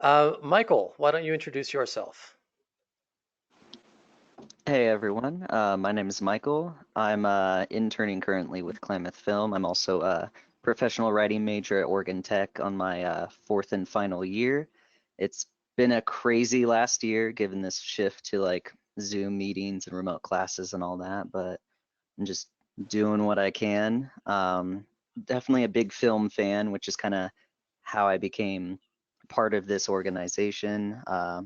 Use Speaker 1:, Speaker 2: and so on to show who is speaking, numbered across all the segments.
Speaker 1: Michael, why don't you introduce yourself?
Speaker 2: Hey everyone, my name is Michael. I'm interning currently with Klamath Film. I'm also a professional writing major at Oregon Tech on my fourth and final year. It's been a crazy last year given this shift to like Zoom meetings and remote classes and all that, but I'm just doing what I can. Definitely a big film fan, which is kind of how I became part of this organization. I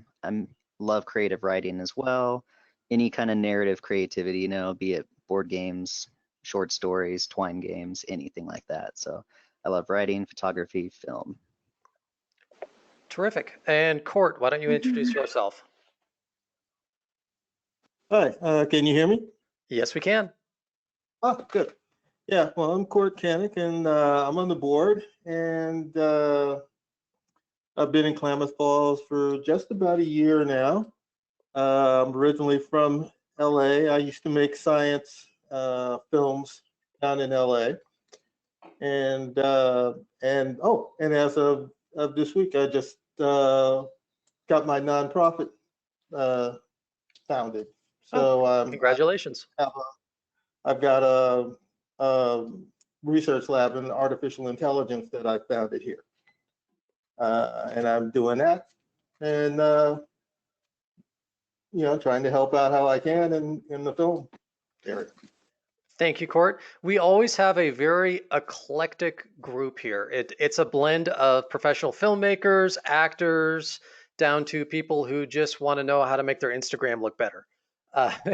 Speaker 2: love creative writing as well. Any kind of narrative creativity, be it board games, short stories, twine games, anything like that. So I love writing, photography, film.
Speaker 1: Terrific. And Court, why don't you introduce yourself?
Speaker 3: Hi, can you hear me?
Speaker 1: Yes, we can.
Speaker 3: Oh, good. Yeah, well, I'm Court Kanik, and I'm on the board, and I've been in Klamath Falls for just about a year now. I'm originally from LA. I used to make science films down in LA, and as of this week, I just got my nonprofit uh, founded. So I
Speaker 1: Congratulations.
Speaker 3: have I've got a research lab in artificial intelligence that I founded here, and I'm doing that, and trying to help out how I can in the film area.
Speaker 1: Thank you, Court. We always have a very eclectic group here. It's a blend of professional filmmakers, actors, down to people who just want to know how to make their Instagram look better.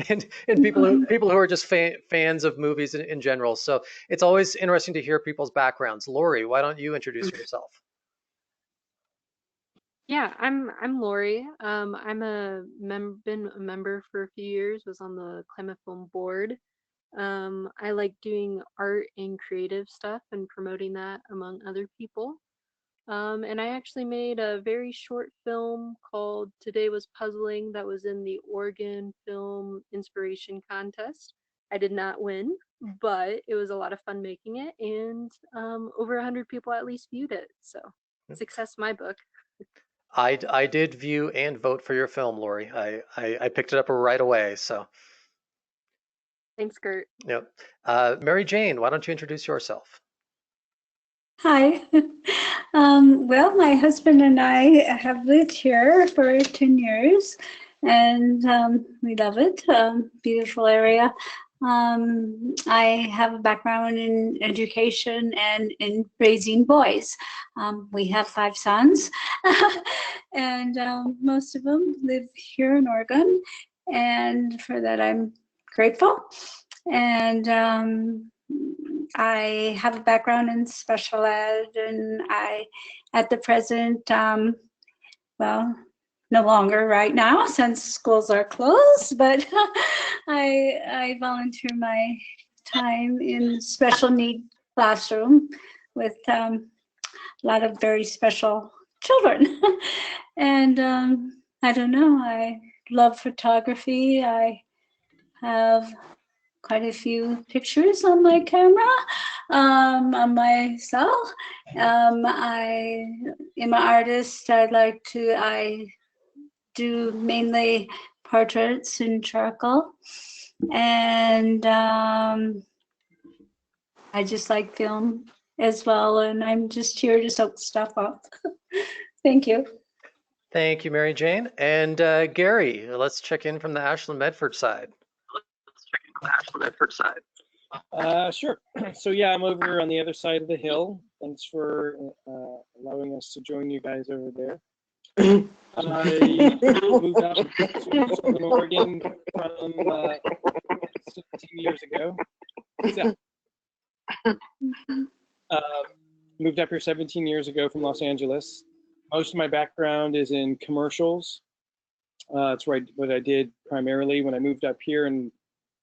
Speaker 1: And people who are just fans of movies in general. So it's always interesting to hear people's backgrounds. Lori, why don't you introduce yourself?
Speaker 4: Yeah, I'm Lori. I'm been a member for a few years, was on the Klamath Film board. I like doing art and creative stuff and promoting that among other people. And I actually made a very short film called Today Was Puzzling that was in the Oregon Film Inspiration Contest. I did not win, but it was a lot of fun making it, and over 100 people at least viewed it. So success, my book.
Speaker 1: I did view and vote for your film, Lori. I picked it up right away. So,
Speaker 4: Thanks, Kurt.
Speaker 1: yep. Mary Jane, why don't you introduce yourself?
Speaker 5: Hi. Well, my husband and I have lived here for 10 years and we love it. Beautiful area. I have a background in education and in raising boys. We have 5 sons, and most of them live here in Oregon, and for that I'm grateful. And I have a background in special ed, and I, at the present, well, no longer right now since schools are closed, but I volunteer my time in special need classroom with a lot of very special children. And I don't know, I love photography. I have quite a few pictures on my camera, on my cell. I am an artist. I do mainly portraits in charcoal, and I just like film as well, and I'm just here to soak stuff up. Thank you.
Speaker 1: Thank you, Mary Jane. And Gary, let's check in from the Ashland Medford side.
Speaker 6: Sure. So yeah, I'm over on the other side of the hill. Thanks for allowing us to join you guys over there. I moved out to Southern Oregon from 17 years ago. Moved up here 17 years ago from Los Angeles. Most of my background is in commercials. That's what I did primarily when I moved up here and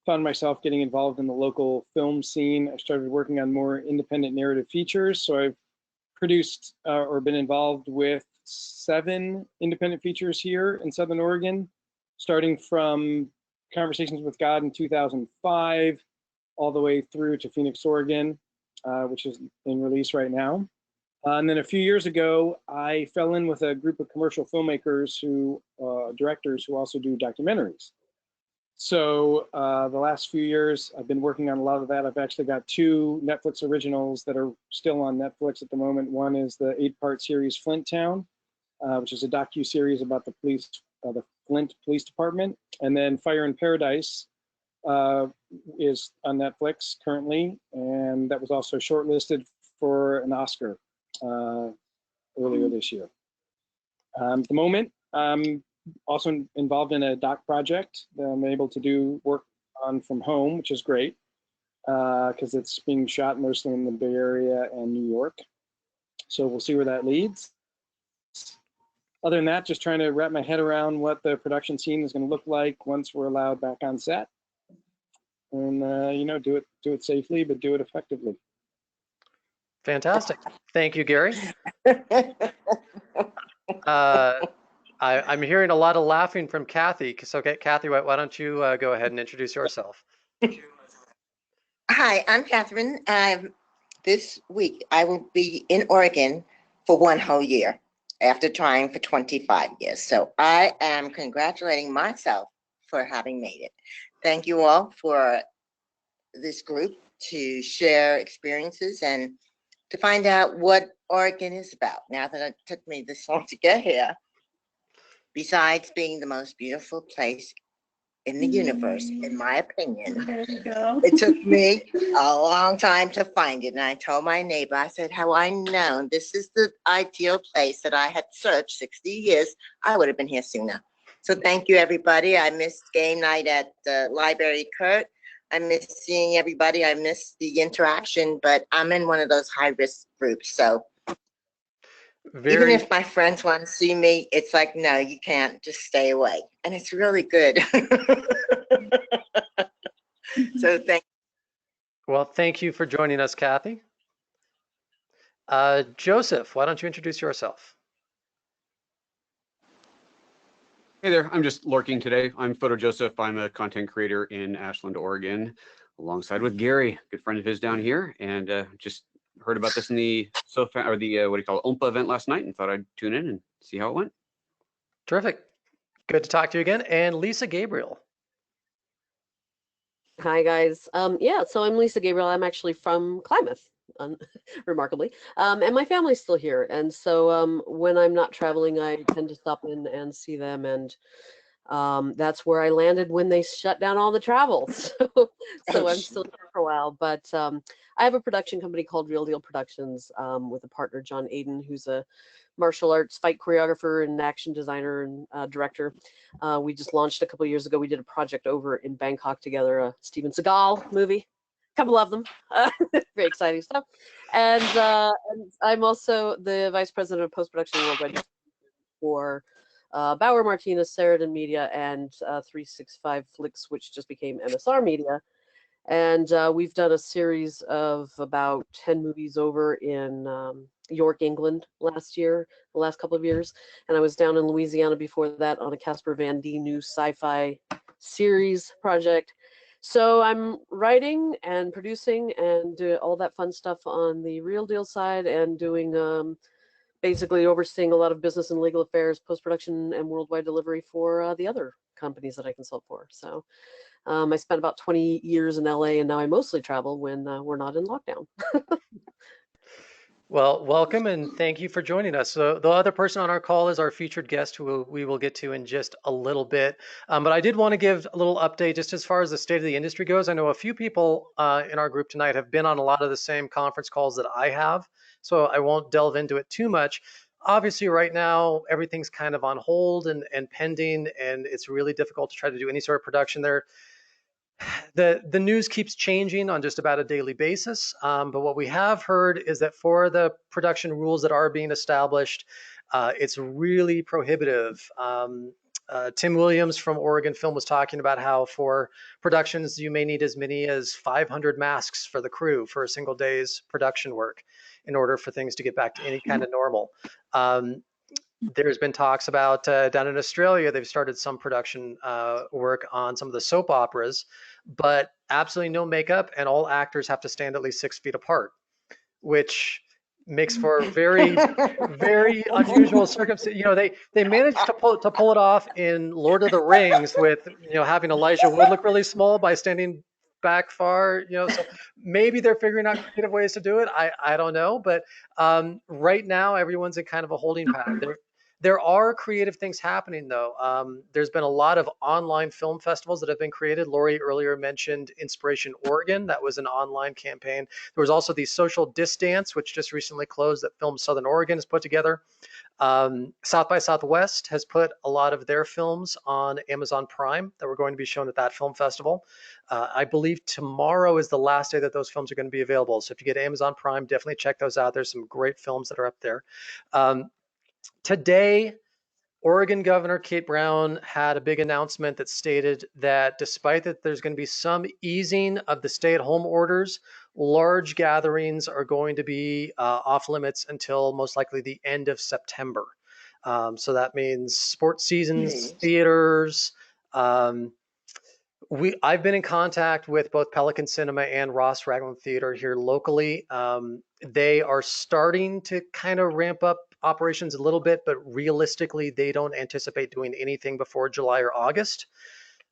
Speaker 6: found myself getting involved in the local film scene. I started working on more independent narrative features. So I've produced or been involved with 7 independent features here in Southern Oregon, starting from Conversations with God in 2005, all the way through to Phoenix, Oregon, which is in release right now. And then a few years ago, I fell in with a group of commercial filmmakers directors who also do documentaries. So the last few years, I've been working on a lot of that. I've actually got 2 Netflix originals that are still on Netflix at the moment. One is the 8-part series Flint Town, which is a docu-series about the Flint Police Department. And then Fire in Paradise is on Netflix currently, and that was also shortlisted for an Oscar earlier this year. At the moment, I'm also involved in a doc project that I'm able to do work on from home, which is great because it's being shot mostly in the Bay Area and New York. So we'll see where that leads. Other than that, just trying to wrap my head around what the production scene is going to look like once we're allowed back on set, and do it safely, but do it effectively.
Speaker 1: Fantastic. Thank you, Gary. I'm hearing a lot of laughing from Kathy. So, Kathy, why don't you go ahead and introduce yourself?
Speaker 7: Hi, I'm Catherine. This week, I will be in Oregon for 1 whole year after trying for 25 years. So I am congratulating myself for having made it. Thank you all for this group to share experiences and to find out what Oregon is about. Now that it took me this long to get here, besides being the most beautiful place in the universe, in my opinion,
Speaker 5: There you go.
Speaker 7: it took me a long time to find it. And I told my neighbor, I said, how I known this is the ideal place that I had searched 60 years, I would have been here sooner. So thank you, everybody. I missed game night at the library, Kurt. I miss seeing everybody. I miss the interaction, but I'm in one of those high-risk groups. So even if my friends want to see me, it's like, no, you can't. Just stay away. And it's really good. So thank you.
Speaker 1: Well, thank you for joining us, Kathy. Joseph, why don't you introduce yourself?
Speaker 8: Hey there, I'm just lurking today. I'm Photo Joseph. I'm a content creator in Ashland, Oregon, alongside with Gary, a good friend of his down here, and just heard about this in the OMPA event last night and thought I'd tune in and see how it went.
Speaker 1: Terrific. Good to talk to you again. And Lisa Gabriel.
Speaker 9: Hi, guys. So I'm Lisa Gabriel. I'm actually from Klamath, remarkably, and my family's still here. And so when I'm not traveling, I tend to stop in and see them. And that's where I landed when they shut down all the travel. So I'm still here for a while. But I have a production company called Real Deal Productions with a partner, John Aiden, who's a martial arts fight choreographer and action designer and director. We just launched a couple of years ago. We did a project over in Bangkok together, a Steven Seagal movie. A couple of them. Very exciting stuff. And I'm also the vice president of post-production worldwide for Bauer Martinez, Sheridan Media, and 365 Flicks, which just became MSR Media. And we've done a series of about 10 movies over in York, England the last couple of years. And I was down in Louisiana before that on a Casper Van Dien new sci-fi series project. So I'm writing and producing and do all that fun stuff on the Real Deal side and doing basically overseeing a lot of business and legal affairs, post-production and worldwide delivery for the other companies that I consult for. So I spent about 20 years in LA, and now I mostly travel when we're not in lockdown.
Speaker 1: Well, welcome and thank you for joining us. So the other person on our call is our featured guest, who we will get to in just a little bit. But I did want to give a little update just as far as the state of the industry goes. I know a few people in our group tonight have been on a lot of the same conference calls that I have, so I won't delve into it too much. Obviously, right now, everything's kind of on hold and pending, and it's really difficult to try to do any sort of production there. The news keeps changing on just about a daily basis, but what we have heard is that for the production rules that are being established, it's really prohibitive. Tim Williams from Oregon Film was talking about how for productions you may need as many as 500 masks for the crew for a single day's production work in order for things to get back to any kind of normal. There's been talks about down in Australia, they've started some production work on some of the soap operas, but absolutely no makeup, and all actors have to stand at least 6 feet apart, which makes for very, very unusual circumstances. You know, they managed to pull it off in Lord of the Rings with, you know, having Elijah Wood look really small by standing back far. You know, so maybe they're figuring out creative ways to do it. I don't know, but right now everyone's in kind of a holding pattern. There are creative things happening though. There's been a lot of online film festivals that have been created. Lori earlier mentioned Inspiration Oregon. That was an online campaign. There was also the Social Distance, which just recently closed, that Film Southern Oregon has put together. South by Southwest has put a lot of their films on Amazon Prime that were going to be shown at that film festival. I believe tomorrow is the last day that those films are going to be available. So if you get Amazon Prime, definitely check those out. There's some great films that are up there. Today, Oregon Governor Kate Brown had a big announcement that stated that despite that there's going to be some easing of the stay-at-home orders, large gatherings are going to be off limits until most likely the end of September. So that means sports seasons, theaters. I've been in contact with both Pelican Cinema and Ross Raglan Theater here locally. They are starting to kind of ramp up operations a little bit, but realistically, they don't anticipate doing anything before July or August.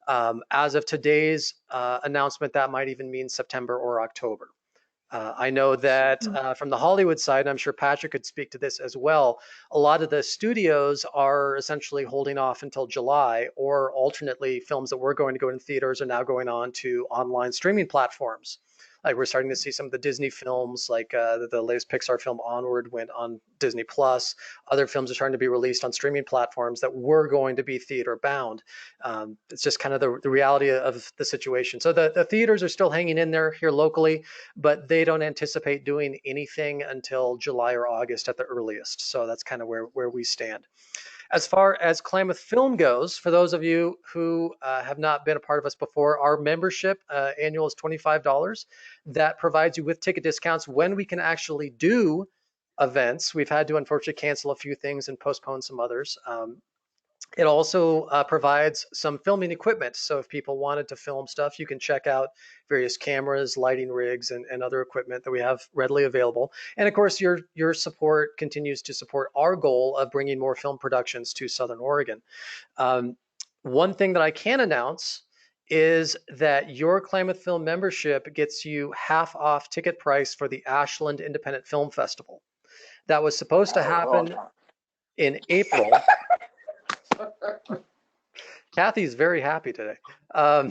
Speaker 1: As of today's announcement, that might even mean September or October. I know that from the Hollywood side, and I'm sure Patrick could speak to this as well, a lot of the studios are essentially holding off until July, or alternately, films that were going to go in theaters are now going on to online streaming platforms. Like we're starting to see some of the Disney films, like the latest Pixar film Onward went on Disney Plus. Other films are starting to be released on streaming platforms that were going to be theater bound. It's just kind of the reality of the situation. So the theaters are still hanging in there here locally, but they don't anticipate doing anything until July or August at the earliest. So that's kind of where we stand. As far as Klamath Film goes, for those of you who have not been a part of us before, our membership annual is $25. That provides you with ticket discounts when we can actually do events. We've had to unfortunately cancel a few things and postpone some others. It also provides some filming equipment. So if people wanted to film stuff, you can check out various cameras, lighting rigs, and other equipment that we have readily available. And of course, your support continues to support our goal of bringing more film productions to Southern Oregon. One thing that I can announce is that your Klamath Film membership gets you half off ticket price for the Ashland Independent Film Festival. That was supposed to happen in April. Kathy's very happy today. That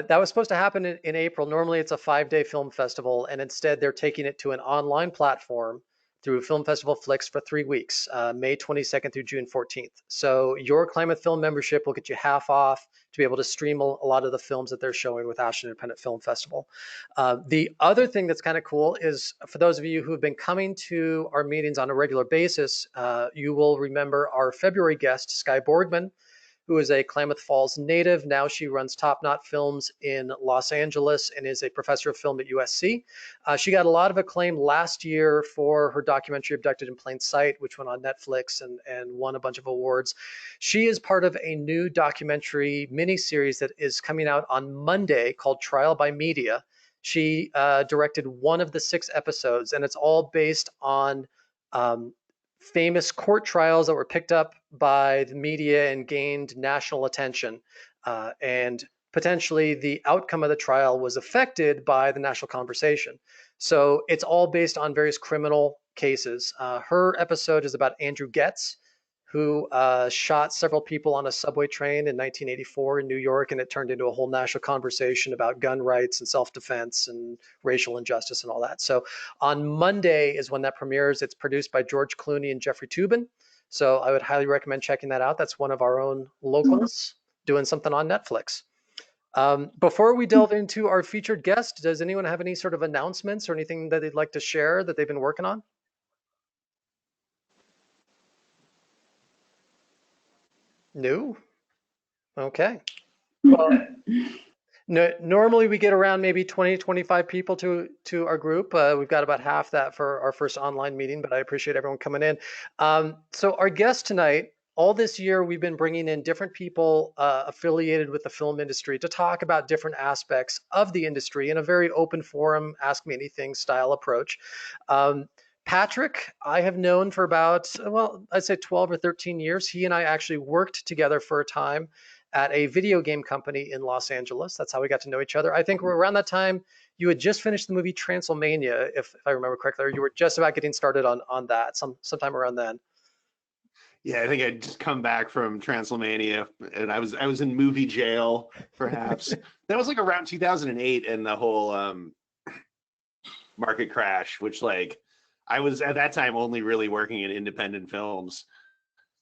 Speaker 1: was supposed to happen in April. Normally it's a 5-day film festival, and instead they're taking it to an online platform through Film Festival Flicks for 3 weeks, May 22nd through June 14th. So your Klamath Film membership will get you half off to be able to stream a lot of the films that they're showing with Ashland Independent Film Festival. The other thing that's kind of cool is for those of you who have been coming to our meetings on a regular basis, you will remember our February guest, Sky Borgman, who is a Klamath Falls native. Now she runs Top Knot Films in Los Angeles and is a professor of film at USC. She got a lot of acclaim last year for her documentary Abducted in Plain Sight, which went on Netflix and won a bunch of awards. She is part of a new documentary miniseries that is coming out on Monday called Trial by Media. She directed one of the 6 episodes, and it's all based on famous court trials that were picked up by the media and gained national attention. And potentially the outcome of the trial was affected by the national conversation. So it's all based on various criminal cases. Her episode is about Andrew Getz, who shot several people on a subway train in 1984 in New York, and it turned into a whole national conversation about gun rights and self-defense and racial injustice and all that. So on Monday is when that premieres. It's produced by George Clooney and Jeffrey Toobin. So I would highly recommend checking that out. That's one of our own locals doing something on Netflix. Before we delve into our featured guest, does anyone have any sort of announcements or anything that they'd like to share that they've been working on? No? Okay. Well, normally we get around maybe 20, 25 people to our group. We've got about half that for our first online meeting, but I appreciate everyone coming in. So our guest tonight, all this year, we've been bringing in different people affiliated with the film industry to talk about different aspects of the industry in a very open forum, ask me anything style approach. Patrick, I have known for about, well, I'd say 12 or 13 years. He and I actually worked together for a time at a video game company in Los Angeles. That's how we got to know each other. I think around that time, you had just finished the movie Transylvania, if I remember correctly, or you were just about getting started on that sometime around then.
Speaker 10: Yeah, I think I'd just come back from Transylvania, and I was in movie jail, perhaps. That was like around 2008, and the whole market crash, which like I was at that time only really working in independent films.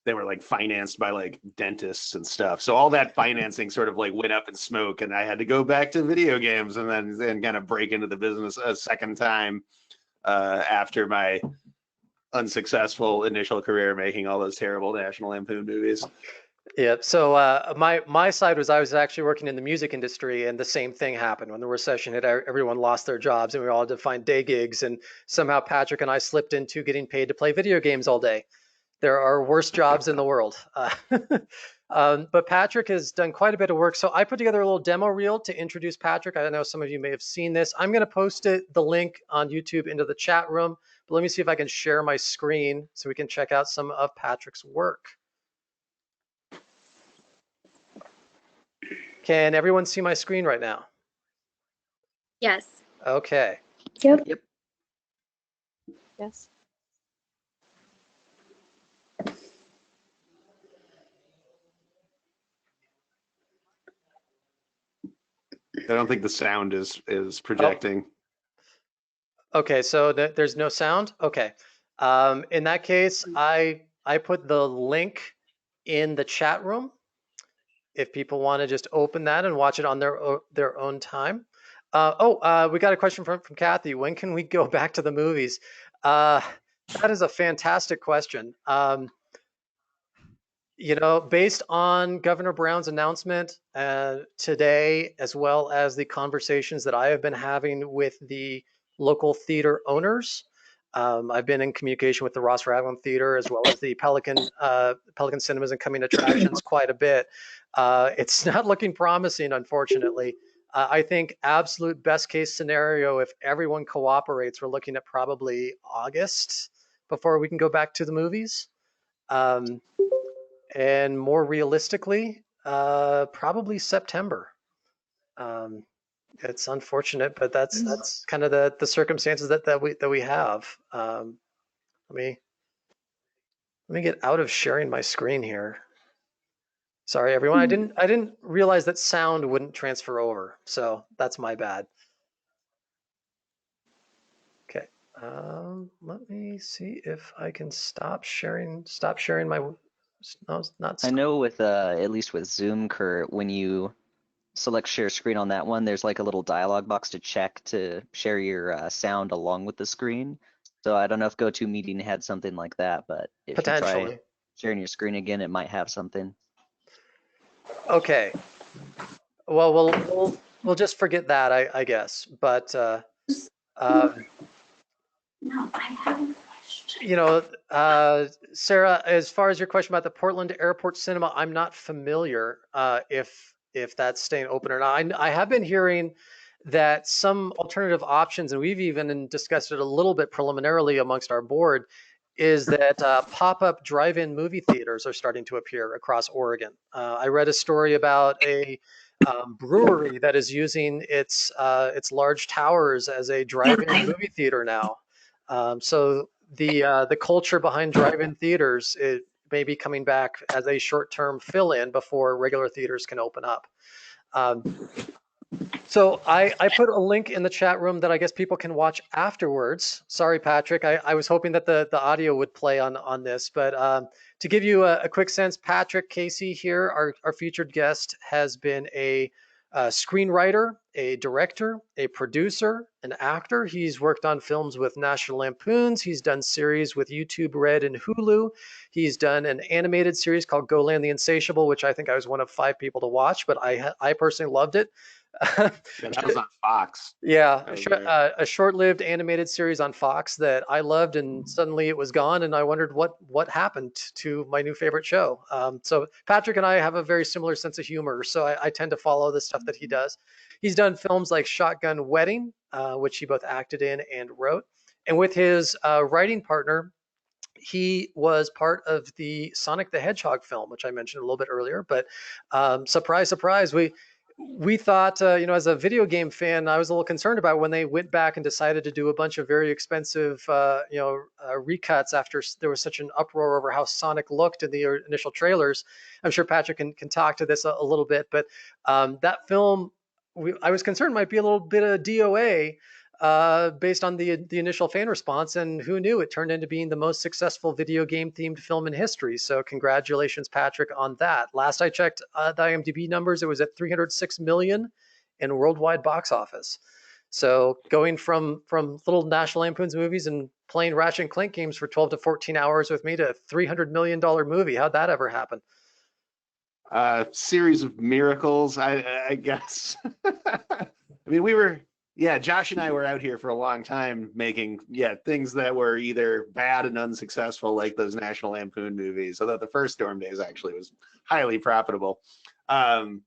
Speaker 10: They were like financed by like dentists and stuff. So all that financing sort of like went up in smoke, and I had to go back to video games and then kind of break into the business a second time after my unsuccessful initial career making all those terrible National Lampoon movies.
Speaker 1: Yeah. So my side was I was actually working in the music industry, and the same thing happened when the recession hit. Everyone lost their jobs, and we all had to find day gigs. And somehow Patrick and I slipped into getting paid to play video games all day. There are worse jobs in the world. But Patrick has done quite a bit of work. So I put together a little demo reel to introduce Patrick. I know some of you may have seen this. I'm going to post the link on YouTube into the chat room. But let me see if I can share my screen so we can check out some of Patrick's work. Can everyone see my screen right now?
Speaker 4: Yes.
Speaker 1: Okay.
Speaker 5: Yep.
Speaker 9: Yep. Yes.
Speaker 10: I don't think the sound is projecting.
Speaker 1: Okay, so there's no sound. Okay. In that case, I put the link in the chat room if people want to just open that and watch it on their own time. We got a question from Kathy. When can we go back to the movies? That is a fantastic question. You know, based on Governor Brown's announcement today, as well as the conversations that I have been having with the local theater owners, I've been in communication with the Ross Raglan Theater as well as the Pelican Cinemas and Coming Attractions quite a bit. It's not looking promising, unfortunately. I think absolute best case scenario, if everyone cooperates, we're looking at probably August before we can go back to the movies. And more realistically, probably September. It's unfortunate, but that's kind of the circumstances that we have. Let me get out of sharing my screen here. Sorry, everyone. I didn't realize that sound wouldn't transfer over, so that's my bad. Okay. Let me see if I can stop sharing my. No, not.
Speaker 2: I know with at least with Zoom, Kurt, when you select share screen on that one, there's like a little dialog box to check to share your sound along with the screen. So I don't know if GoToMeeting had something like that, but if you try sharing your screen again, it might have something.
Speaker 1: Okay. Well, we'll just forget that, I guess. But
Speaker 5: No, I have a question.
Speaker 1: you know, Sarah, as far as your question about the Portland Airport Cinema, I'm not familiar if that's staying open or not. I have been hearing that some alternative options, and we've even discussed it a little bit preliminarily amongst our board, is that pop-up drive-in movie theaters are starting to appear across Oregon. I read a story about a brewery that is using its large towers as a drive-in movie theater now. So the culture behind drive-in theaters, it may be coming back as a short-term fill-in before regular theaters can open up. So I put a link in the chat room that I guess people can watch afterwards. Sorry, Patrick. I was hoping that the audio would play on this, but to give you a quick sense, Patrick Casey here, our featured guest, has been a screenwriter, a director, a producer, an actor. He's worked on films with National Lampoons. He's done series with YouTube Red and Hulu. He's done an animated series called Go Land the Insatiable, which I think I was one of 5 people to watch, but I personally loved it.
Speaker 10: Yeah, that was on Fox.
Speaker 1: Yeah, a short-lived animated series on Fox that I loved, and suddenly it was gone, and I wondered what happened to my new favorite show. So Patrick and I have a very similar sense of humor, so I tend to follow the stuff that he does. He's done films like Shotgun Wedding, which he both acted in and wrote, And with his writing partner, he was part of the Sonic the Hedgehog film, which I mentioned a little bit earlier. But surprise, surprise, we thought, as a video game fan, I was a little concerned about when they went back and decided to do a bunch of very expensive, recuts after there was such an uproar over how Sonic looked in the initial trailers. I'm sure Patrick can talk to this a little bit, but that film, I was concerned might be a little bit of DOA based on the initial fan response, and who knew, it turned into being the most successful video game themed film in history. So congratulations, Patrick, on that. Last I checked the IMDb numbers, it was at 306 million in worldwide box office. So going from little National Lampoon's movies and playing Ratchet and Clank games for 12 to 14 hours with me to a $300 million movie, how'd that ever happen?
Speaker 10: Series of miracles, I guess. I mean, Josh and I were out here for a long time making, things that were either bad and unsuccessful, like those National Lampoon movies. Although the first Storm Days actually was highly profitable. And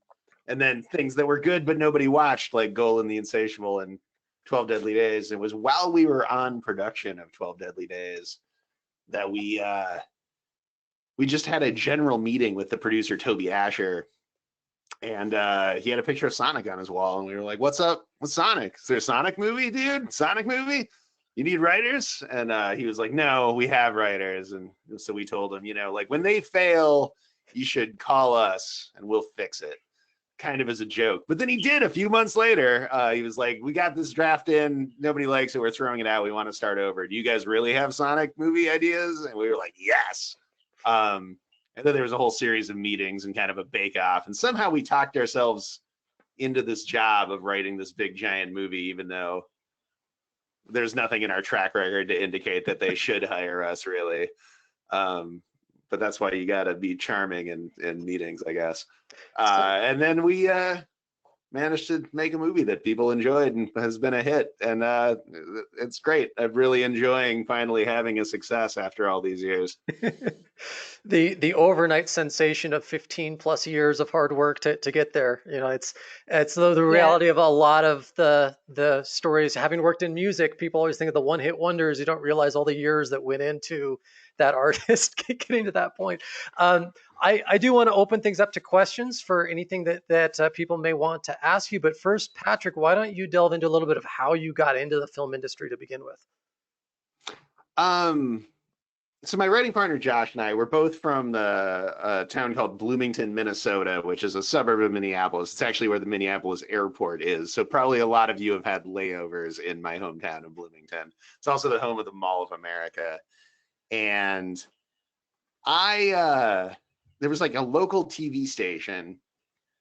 Speaker 10: then things that were good but nobody watched, like Goal and the Insatiable and 12 Deadly Days. It was while we were on production of 12 Deadly Days that we just had a general meeting with the producer, Toby Asher. And he had a picture of Sonic on his wall, and we were like, "What's up with Sonic? Is there a Sonic movie, dude? Sonic movie? You need writers?" And he was like, "No, we have writers." And so we told him, like, when they fail, you should call us and we'll fix it, kind of as a joke. But then he did a few months later. He was like, "We got this draft in. Nobody likes it. We're throwing it out. We want to start over. Do you guys really have Sonic movie ideas?" And we were like, "Yes." And then there was a whole series of meetings and kind of a bake-off. And somehow we talked ourselves into this job of writing this big, giant movie, even though there's nothing in our track record to indicate that they should hire us, really. But that's why you got to be charming in meetings, I guess. And then we managed to make a movie that people enjoyed and has been a hit. And it's great. I'm really enjoying finally having a success after all these years.
Speaker 1: The overnight sensation of 15 plus years of hard work to get there. It's the reality of a lot of the stories. Having worked in music, people always think of the one hit wonders. You don't realize all the years that went into that artist getting to that point. I do want to open things up to questions for anything that people may want to ask you. But first, Patrick, why don't you delve into a little bit of how you got into the film industry to begin with?
Speaker 10: So my writing partner, Josh, and I, were both from the town called Bloomington, Minnesota, which is a suburb of Minneapolis. It's actually where the Minneapolis airport is. So probably a lot of you have had layovers in my hometown of Bloomington. It's also the home of the Mall of America. And there was like a local TV station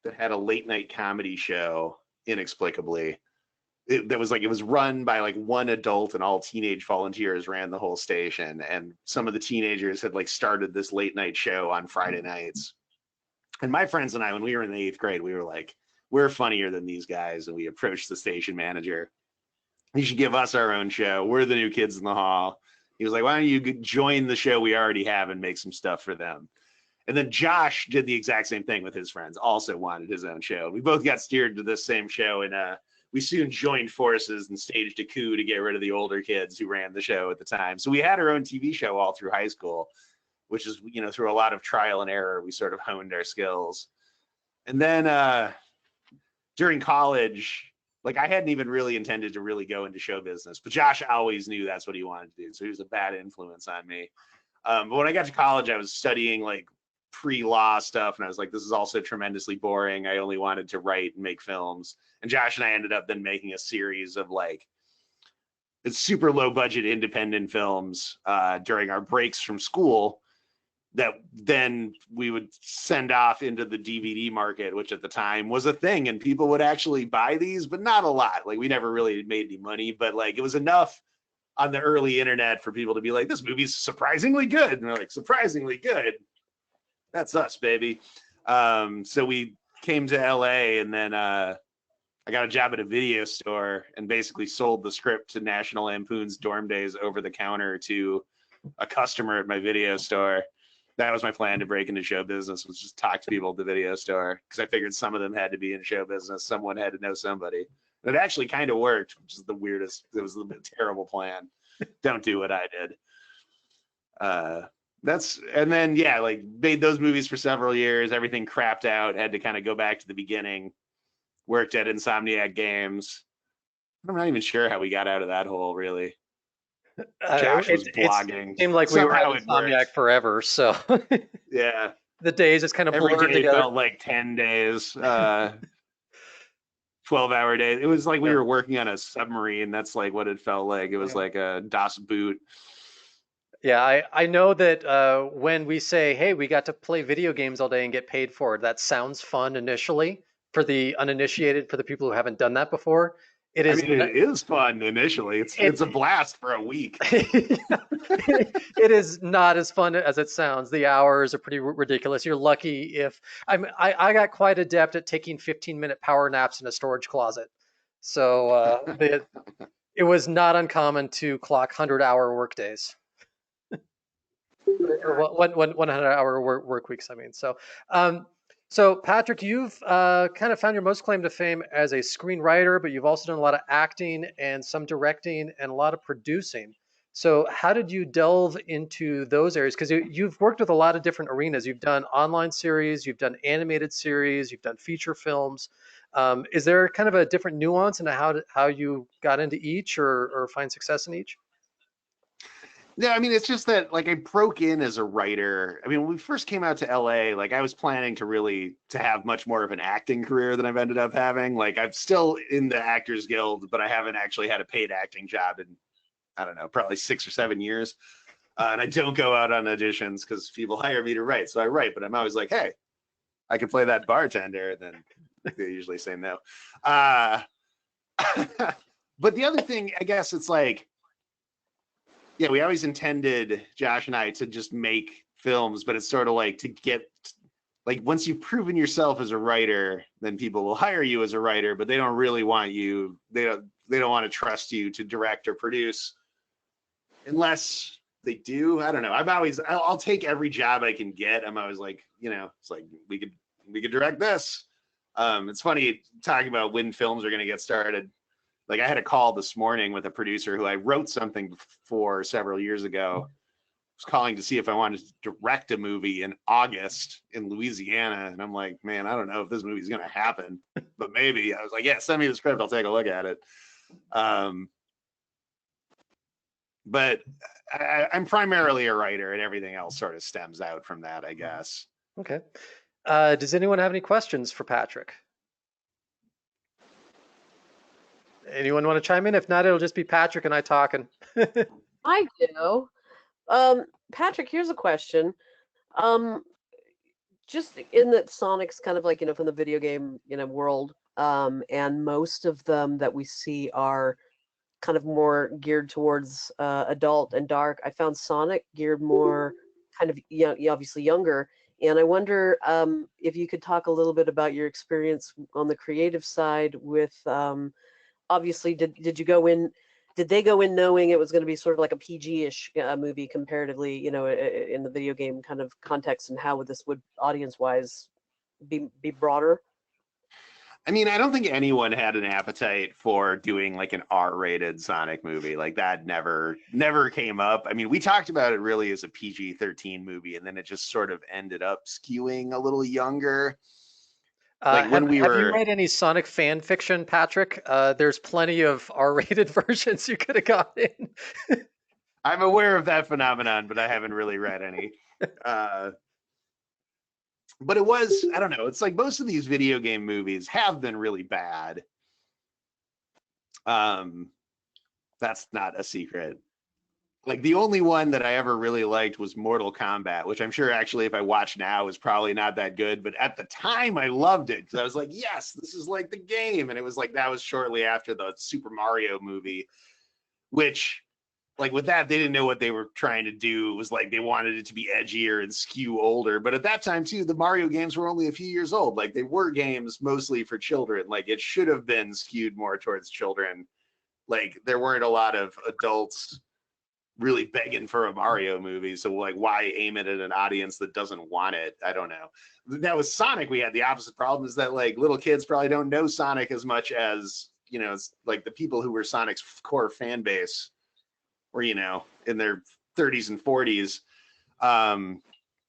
Speaker 10: that had a late night comedy show, inexplicably. It was run by like one adult, and all teenage volunteers ran the whole station. And some of the teenagers had like started this late night show on Friday nights. And my friends and I, when we were in the 8th grade, we were like, we're funnier than these guys. And we approached the station manager. "You should give us our own show. We're the new kids in the hall." He was like, "Why don't you join the show we already have and make some stuff for them?" And then Josh did the exact same thing with his friends, also wanted his own show. We both got steered to this same show, and we soon joined forces and staged a coup to get rid of the older kids who ran the show at the time. So we had our own TV show all through high school, which is, through a lot of trial and error, we sort of honed our skills. And then during college, like, I hadn't even really intended to really go into show business, but Josh always knew that's what he wanted to do. So he was a bad influence on me. But when I got to college, I was studying like pre-law stuff, and I was like, this is also tremendously boring. I only wanted to write and make films. And Josh and I ended up then making a series of like super low budget independent films during our breaks from school that then we would send off into the DVD market, which at the time was a thing, and people would actually buy these, but not a lot. Like, we never really made any money, but like it was enough on the early internet for people to be like, this movie's surprisingly good. And they're like, surprisingly good? That's us, baby. So we came to LA, and then I got a job at a video store and basically sold the script to National Lampoon's Dorm Days over the counter to a customer at my video store. That was my plan to break into show business, was just talk to people at the video store, because I figured some of them had to be in show business. Someone had to know somebody. And it actually kind of worked, which is the weirdest. It was a terrible plan. don't do what I did. And then yeah, like made those movies for several years. Everything crapped out. Had to kind of go back to the beginning. Worked at Insomniac Games. I'm not even sure how we got out of that hole, really. Josh was blogging.
Speaker 1: It seemed like we were at Insomniac forever, so
Speaker 10: yeah.
Speaker 1: The days just kind of
Speaker 10: every
Speaker 1: blurred
Speaker 10: day
Speaker 1: together.
Speaker 10: felt like 10 days, 12-hour days. It was like we were working on a submarine. That's like what it felt like. It was like a DOS boot.
Speaker 1: Yeah, I know that when we say, hey, we got to play video games all day and get paid for it, that sounds fun initially for the uninitiated, for the people who haven't done that before. It is.
Speaker 10: I mean, it is fun initially. It's a blast for a week.
Speaker 1: It is not as fun as it sounds. The hours are pretty ridiculous. You're lucky if I got quite adept at taking 15-minute power naps in a storage closet. So it was not uncommon to clock 100-hour work days. Or 100-hour work weeks, I mean. So Patrick, you've kind of found your most claim to fame as a screenwriter, but you've also done a lot of acting and some directing and a lot of producing. So how did you delve into those areas? Because you've worked with a lot of different arenas. You've done online series, you've done animated series, you've done feature films. Is there kind of a different nuance in how you got into each or find success in each?
Speaker 10: No, I mean, it's just that like I broke in as a writer. I mean, when we first came out to LA, like I was planning to have much more of an acting career than I've ended up having. Like I'm still in the Actors Guild, but I haven't actually had a paid acting job in, I don't know, probably 6 or 7 years. And I don't go out on auditions because people hire me to write. So I write, but I'm always like, hey, I can play that bartender. And then they usually say no. But the other thing, I guess it's like, yeah, we always intended, Josh and I, to just make films, but it's sort of like to get, like, once you've proven yourself as a writer, then people will hire you as a writer, but they don't really want you, they don't want to trust you to direct or produce unless they do. I don't know. I'll take every job I can get. I'm always like, it's like, we could direct this. It's funny talking about when films are going to get started. Like I had a call this morning with a producer who I wrote something for several years ago. I was calling to see if I wanted to direct a movie in August in Louisiana. And I'm like, man, I don't know if this movie's going to happen, but maybe. I was like, yeah, send me the script. I'll take a look at it. But I'm primarily a writer and everything else sort of stems out from that, I guess.
Speaker 1: Okay. Does anyone have any questions for Patrick? Anyone want to chime in? If not, it'll just be Patrick and I talking.
Speaker 9: I do. Patrick, here's a question. Just in that Sonic's kind of like, from the video game, world, and most of them that we see are kind of more geared towards adult and dark. I found Sonic geared more kind of, obviously younger. And I wonder if you could talk a little bit about your experience on the creative side with, obviously, did they go in knowing it was going to be sort of like a PG-ish movie comparatively, in the video game kind of context, and how this would audience-wise be broader?
Speaker 10: I mean, I don't think anyone had an appetite for doing like an R-rated Sonic movie. Like that never came up. I mean, we talked about it really as a PG-13 movie, and then it just sort of ended up skewing a little younger.
Speaker 1: Like have you read any Sonic fan fiction, Patrick? There's plenty of R-rated versions you could have gotten.
Speaker 10: I'm aware of that phenomenon, but I haven't really read any. But it was, I don't know, it's like most of these video game movies have been really bad. That's not a secret. Like the only one that I ever really liked was Mortal Kombat, which I'm sure actually if I watch now is probably not that good. But at the time I loved it because I was like, yes, this is like the game. And it was like, that was shortly after the Super Mario movie, which like with that, they didn't know what they were trying to do. It was like they wanted it to be edgier and skew older. But at that time too, the Mario games were only a few years old. Like they were games mostly for children. Like it should have been skewed more towards children. Like there weren't a lot of adults really begging for a Mario movie. So like why aim it at an audience that doesn't want it? I don't know. Now with Sonic, we had the opposite problem, is that like little kids probably don't know Sonic as much as, it's like the people who were Sonic's core fan base were, you know, in their 30s and 40s.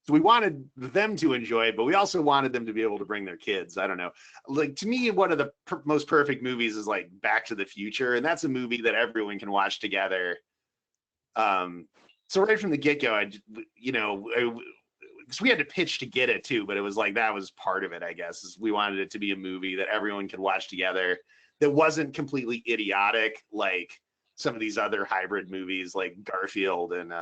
Speaker 10: So we wanted them to enjoy it, but we also wanted them to be able to bring their kids. I don't know. Like, to me, one of the most perfect movies is like Back to the Future, and that's a movie that everyone can watch together. So right from the get-go, because we had to pitch to get it too, but it was like that was part of it, I guess. Is we wanted it to be a movie that everyone could watch together, that wasn't completely idiotic like some of these other hybrid movies like Garfield and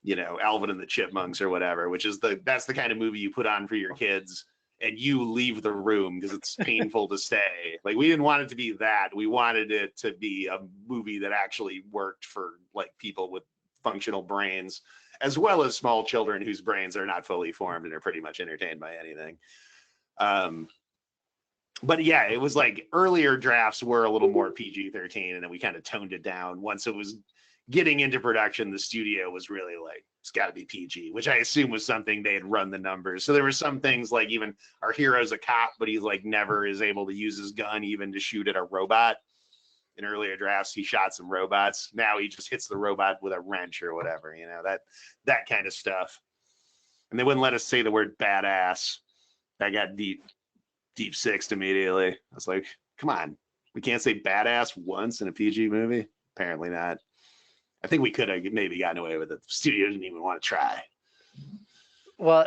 Speaker 10: you know, Alvin and the Chipmunks or whatever, which is that's the kind of movie you put on for your kids and you leave the room because it's painful to stay. Like, we didn't want it to be that. We wanted it to be a movie that actually worked for like people with functional brains, as well as small children whose brains are not fully formed and are pretty much entertained by anything. But yeah, it was like earlier drafts were a little more PG-13, and then we kind of toned it down. Once it was getting into production, the studio was really like, it's got to be PG, which I assume was something they had run the numbers. So there were some things like, even our hero's a cop, but he's like never is able to use his gun even to shoot at a robot. In earlier drafts, he shot some robots. Now he just hits the robot with a wrench or whatever, you know, that kind of stuff. And they wouldn't let us say the word badass. I got deep sixed immediately. I was like, come on, we can't say badass once in a PG movie? Apparently not. I think we could have maybe gotten away with it. The studio didn't even want to try.
Speaker 1: Well,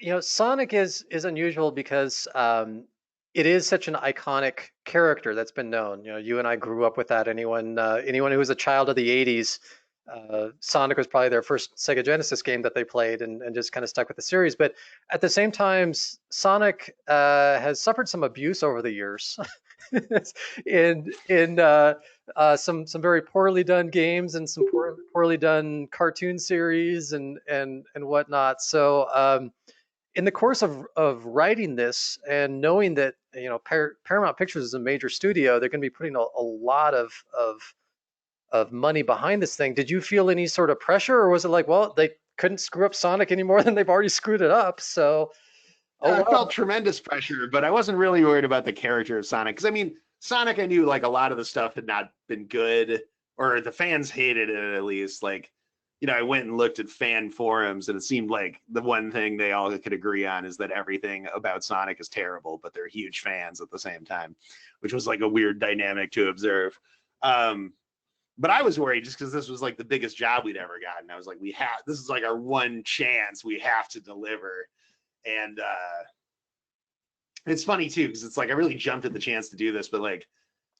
Speaker 1: you know, Sonic is unusual because it is such an iconic character that's been known. You know, you and I grew up with that. Anyone who was a child of the '80s, Sonic was probably their first Sega Genesis game that they played, and just kind of stuck with the series. But at the same time, Sonic has suffered some abuse over the years. in some very poorly done games and some poorly done cartoon series and whatnot. So in the course of writing this and knowing that, you know, Paramount Pictures is a major studio, they're going to be putting a lot of money behind this thing. Did you feel any sort of pressure, or was it like, well, they couldn't screw up Sonic any more than they've already screwed it up? So
Speaker 10: I felt tremendous pressure, but I wasn't really worried about the character of Sonic. Because I mean, Sonic, I knew like a lot of the stuff had not been good, or the fans hated it at least. Like, you know, I went and looked at fan forums, and it seemed like the one thing they all could agree on is that everything about Sonic is terrible, but they're huge fans at the same time, which was like a weird dynamic to observe. But I was worried just because this was like the biggest job we'd ever gotten. I was like, this is like our one chance. We have to deliver. And it's funny too, because it's like I really jumped at the chance to do this, but like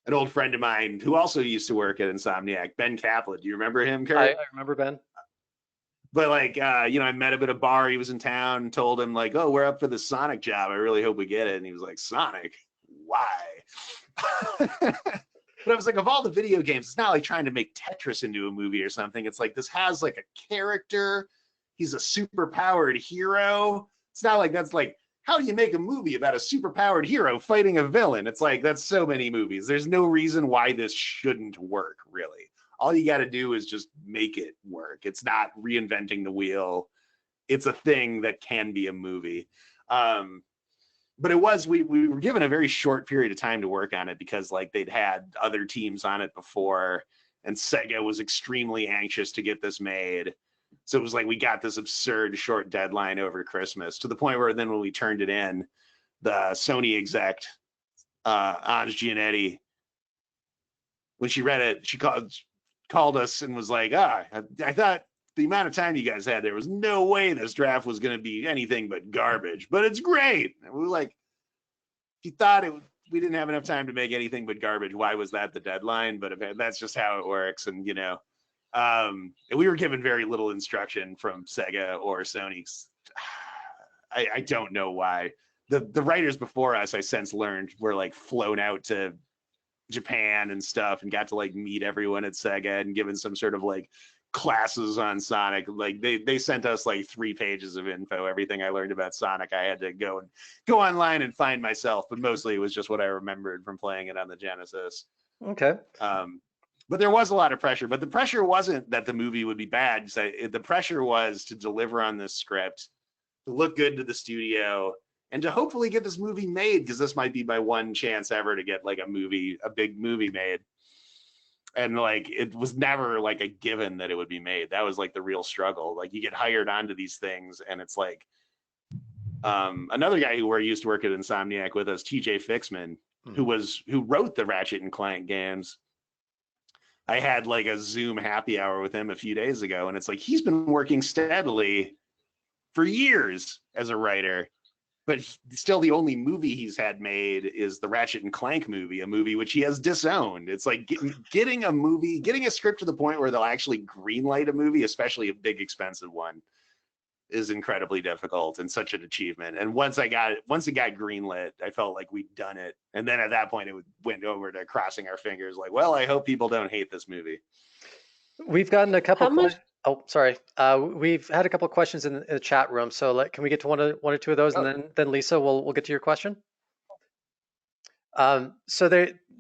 Speaker 10: an old friend of mine who also used to work at Insomniac, Ben Kaplan. Do you remember him, Kurt?
Speaker 1: I remember Ben.
Speaker 10: But like, you know, I met him at a bar. He was in town and told him like, oh, we're up for the Sonic job. I really hope we get it. And he was like, Sonic? Why? But I was like, of all the video games, it's not like trying to make Tetris into a movie or something. It's like, this has like a character. He's a super powered hero. It's not like that's like, how do you make a movie about a super powered hero fighting a villain? It's like, that's so many movies. There's no reason why this shouldn't work, really. All you got to do is just make it work. It's not reinventing the wheel. It's a thing that can be a movie. But it was, we were given a very short period of time to work on it because like they'd had other teams on it before, and Sega was extremely anxious to get this made. So it was like we got this absurd short deadline over Christmas, to the point where then when we turned it in, the Sony exec, Anj Giannetti, when she read it, she called us and was like, I thought the amount of time you guys had, there was no way this draft was going to be anything but garbage, but it's great. And we were like, if you thought we didn't have enough time to make anything but garbage, why was that the deadline? But that's just how it works. And, you know, and we were given very little instruction from Sega or Sony. I don't know why. The writers before us, I since learned, were like flown out to Japan and stuff and got to like meet everyone at Sega and given some sort of like classes on Sonic. Like they sent us like 3 pages of info. Everything I learned about Sonic, I had to go online and find myself, but mostly it was just what I remembered from playing it on the Genesis.
Speaker 1: Okay.
Speaker 10: But there was a lot of pressure, but the pressure wasn't that the movie would be bad. The pressure was to deliver on this script, to look good to the studio, and to hopefully get this movie made, because this might be my one chance ever to get like a big movie made. And like, it was never like a given that it would be made. That was like the real struggle. Like, you get hired onto these things, and it's like, another guy who used to work at Insomniac with us, TJ Fixman, who wrote the Ratchet and Clank games. I had like a Zoom happy hour with him a few days ago, and it's like, he's been working steadily for years as a writer, but still the only movie he's had made is the Ratchet and Clank movie, a movie which he has disowned. It's like getting a script to the point where they'll actually greenlight a movie, especially a big expensive one, is incredibly difficult and such an achievement. And once it got greenlit, I felt like we'd done it. And then at that point, it went over to crossing our fingers, like, well, I hope people don't hate this movie.
Speaker 1: We've gotten a couple. Oh, sorry. We've had a couple of questions in the chat room. So can we get to one or two of those, and then Lisa, we'll get to your question. So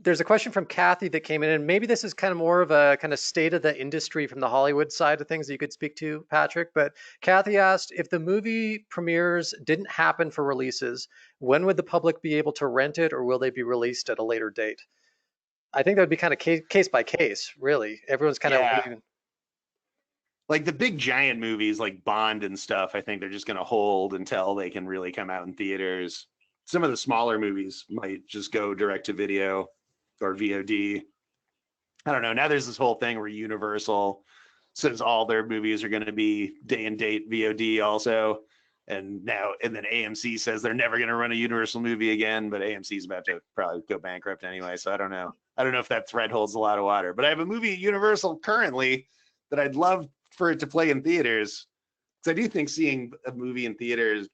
Speaker 1: there's a question from Kathy that came in, and maybe this is kind of more of a kind of state of the industry from the Hollywood side of things that you could speak to, Patrick. But Kathy asked, if the movie premieres didn't happen for releases, when would the public be able to rent it, or will they be released at a later date? I think that would be kind of case by case, really. Everyone's kind of
Speaker 10: like the big giant movies like Bond and stuff. I think they're just going to hold until they can really come out in theaters. Some of the smaller movies might just go direct to video or VOD. I don't know. Now there's this whole thing where Universal says all their movies are going to be day and date VOD also. And then AMC says they're never going to run a Universal movie again, but AMC's about to probably go bankrupt anyway. So I don't know. I don't know if that thread holds a lot of water, but I have a movie at Universal currently that I'd love for it to play in theaters. Because I do think seeing a movie in theaters,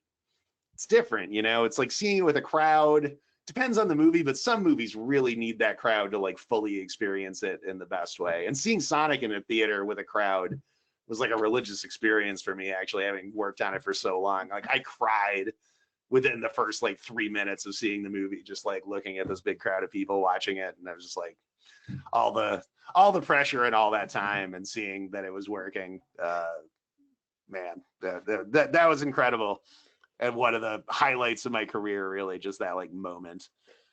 Speaker 10: it's different, it's like seeing it with a crowd. Depends on the movie, but some movies really need that crowd to like fully experience it in the best way. And seeing Sonic in a theater with a crowd was like a religious experience for me, actually, having worked on it for so long. Like, I cried within the first like 3 minutes of seeing the movie, just like looking at this big crowd of people watching it. And I was just like, all the pressure and all that time, and seeing that it was working, man, that was incredible. And one of the highlights of my career, really, just that like moment.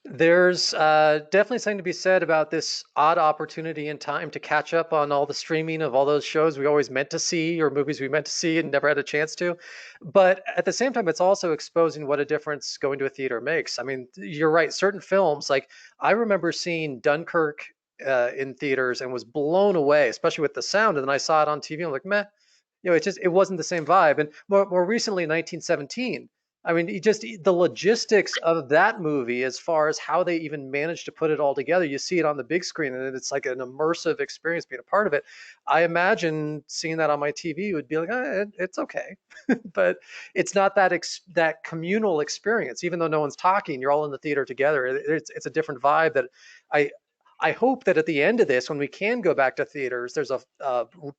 Speaker 1: There's definitely something to be said about this odd opportunity in time to catch up on all the streaming of all those shows we always meant to see, or movies we meant to see and never had a chance to. But at the same time, it's also exposing what a difference going to a theater makes. I mean, you're right. Certain films, like I remember seeing Dunkirk in theaters and was blown away, especially with the sound. And then I saw it on TV. I'm like, meh. It wasn't the same vibe. And more recently, 1917. I mean, the logistics of that movie, as far as how they even managed to put it all together, you see it on the big screen, and it's like an immersive experience being a part of it. I imagine seeing that on my TV would be like, it's okay, but it's not that communal experience. Even though no one's talking, you're all in the theater together. It's a different vibe that I hope that at the end of this, when we can go back to theaters, there's a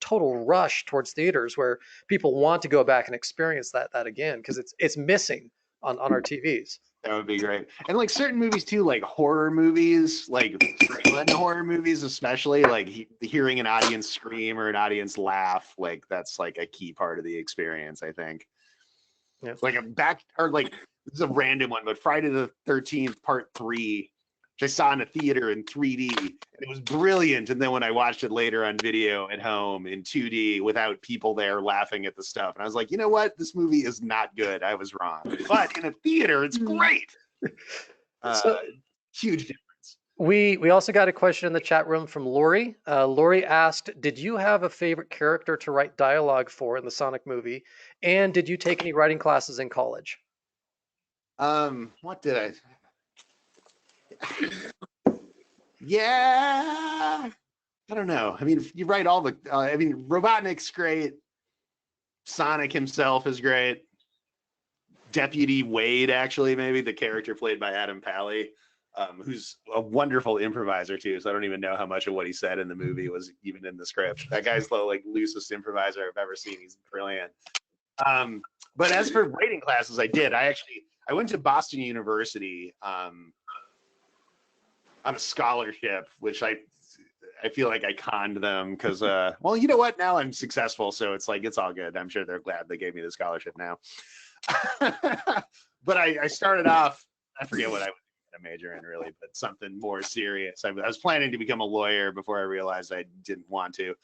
Speaker 1: total rush towards theaters where people want to go back and experience that again, because it's missing on our TVs.
Speaker 10: That would be great. And like certain movies too, like horror movies, like fun horror movies, especially like hearing an audience scream or an audience laugh, like that's like a key part of the experience, I think.
Speaker 1: Yeah.
Speaker 10: Like this is a random one, but Friday the 13th Part 3. I saw in a theater in 3D, and it was brilliant. And then when I watched it later on video at home in 2D without people there laughing at the stuff, and I was like, you know what? This movie is not good. I was wrong. But in a theater, it's great. Huge difference.
Speaker 1: We also got a question in the chat room from Lori. Lori asked, did you have a favorite character to write dialogue for in the Sonic movie? And did you take any writing classes in college?
Speaker 10: What did I... Yeah, I don't know. I mean, you write all the. Robotnik's great. Sonic himself is great. Deputy Wade, actually, maybe the character played by Adam Pally, who's a wonderful improviser too. So I don't even know how much of what he said in the movie was even in the script. That guy's the like loosest improviser I've ever seen. He's brilliant. But as for writing classes, I went to Boston University. On a scholarship, which I feel like I conned them because, well, you know what? Now I'm successful, so it's like, it's all good. I'm sure they're glad they gave me the scholarship now. But I started off, I forget what I was to major in really, but something more serious. I was planning to become a lawyer before I realized I didn't want to.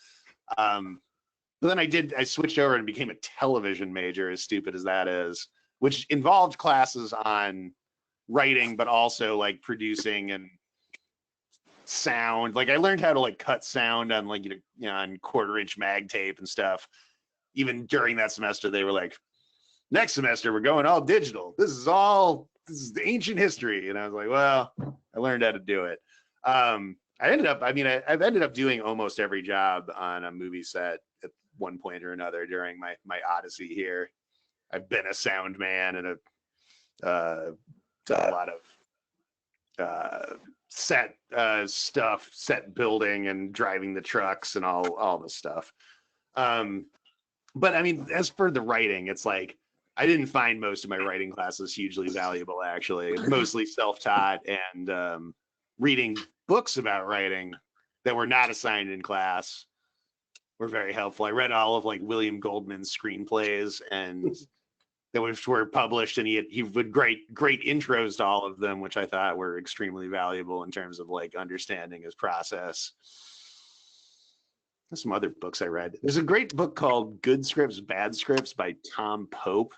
Speaker 10: But then I switched over and became a television major, as stupid as that is, which involved classes on writing, but also like producing and sound. Like I learned how to like cut sound on like, on 1/4-inch mag tape and stuff. Even during that semester, they were like, next semester, we're going all digital. This is the ancient history. And I was like, well, I learned how to do it. I've ended up doing almost every job on a movie set at one point or another during my odyssey here. I've been a sound man and done a lot of set stuff, set building and driving the trucks and all the stuff. But I mean, as for the writing, it's like, I didn't find most of my writing classes hugely valuable, actually. Mostly self-taught and reading books about writing that were not assigned in class were very helpful. I read all of like William Goldman's screenplays and that were published, and he would great intros to all of them, which I thought were extremely valuable in terms of like understanding his process. There's some other books I read. There's a great book called Good Scripts, Bad Scripts by Tom Pope,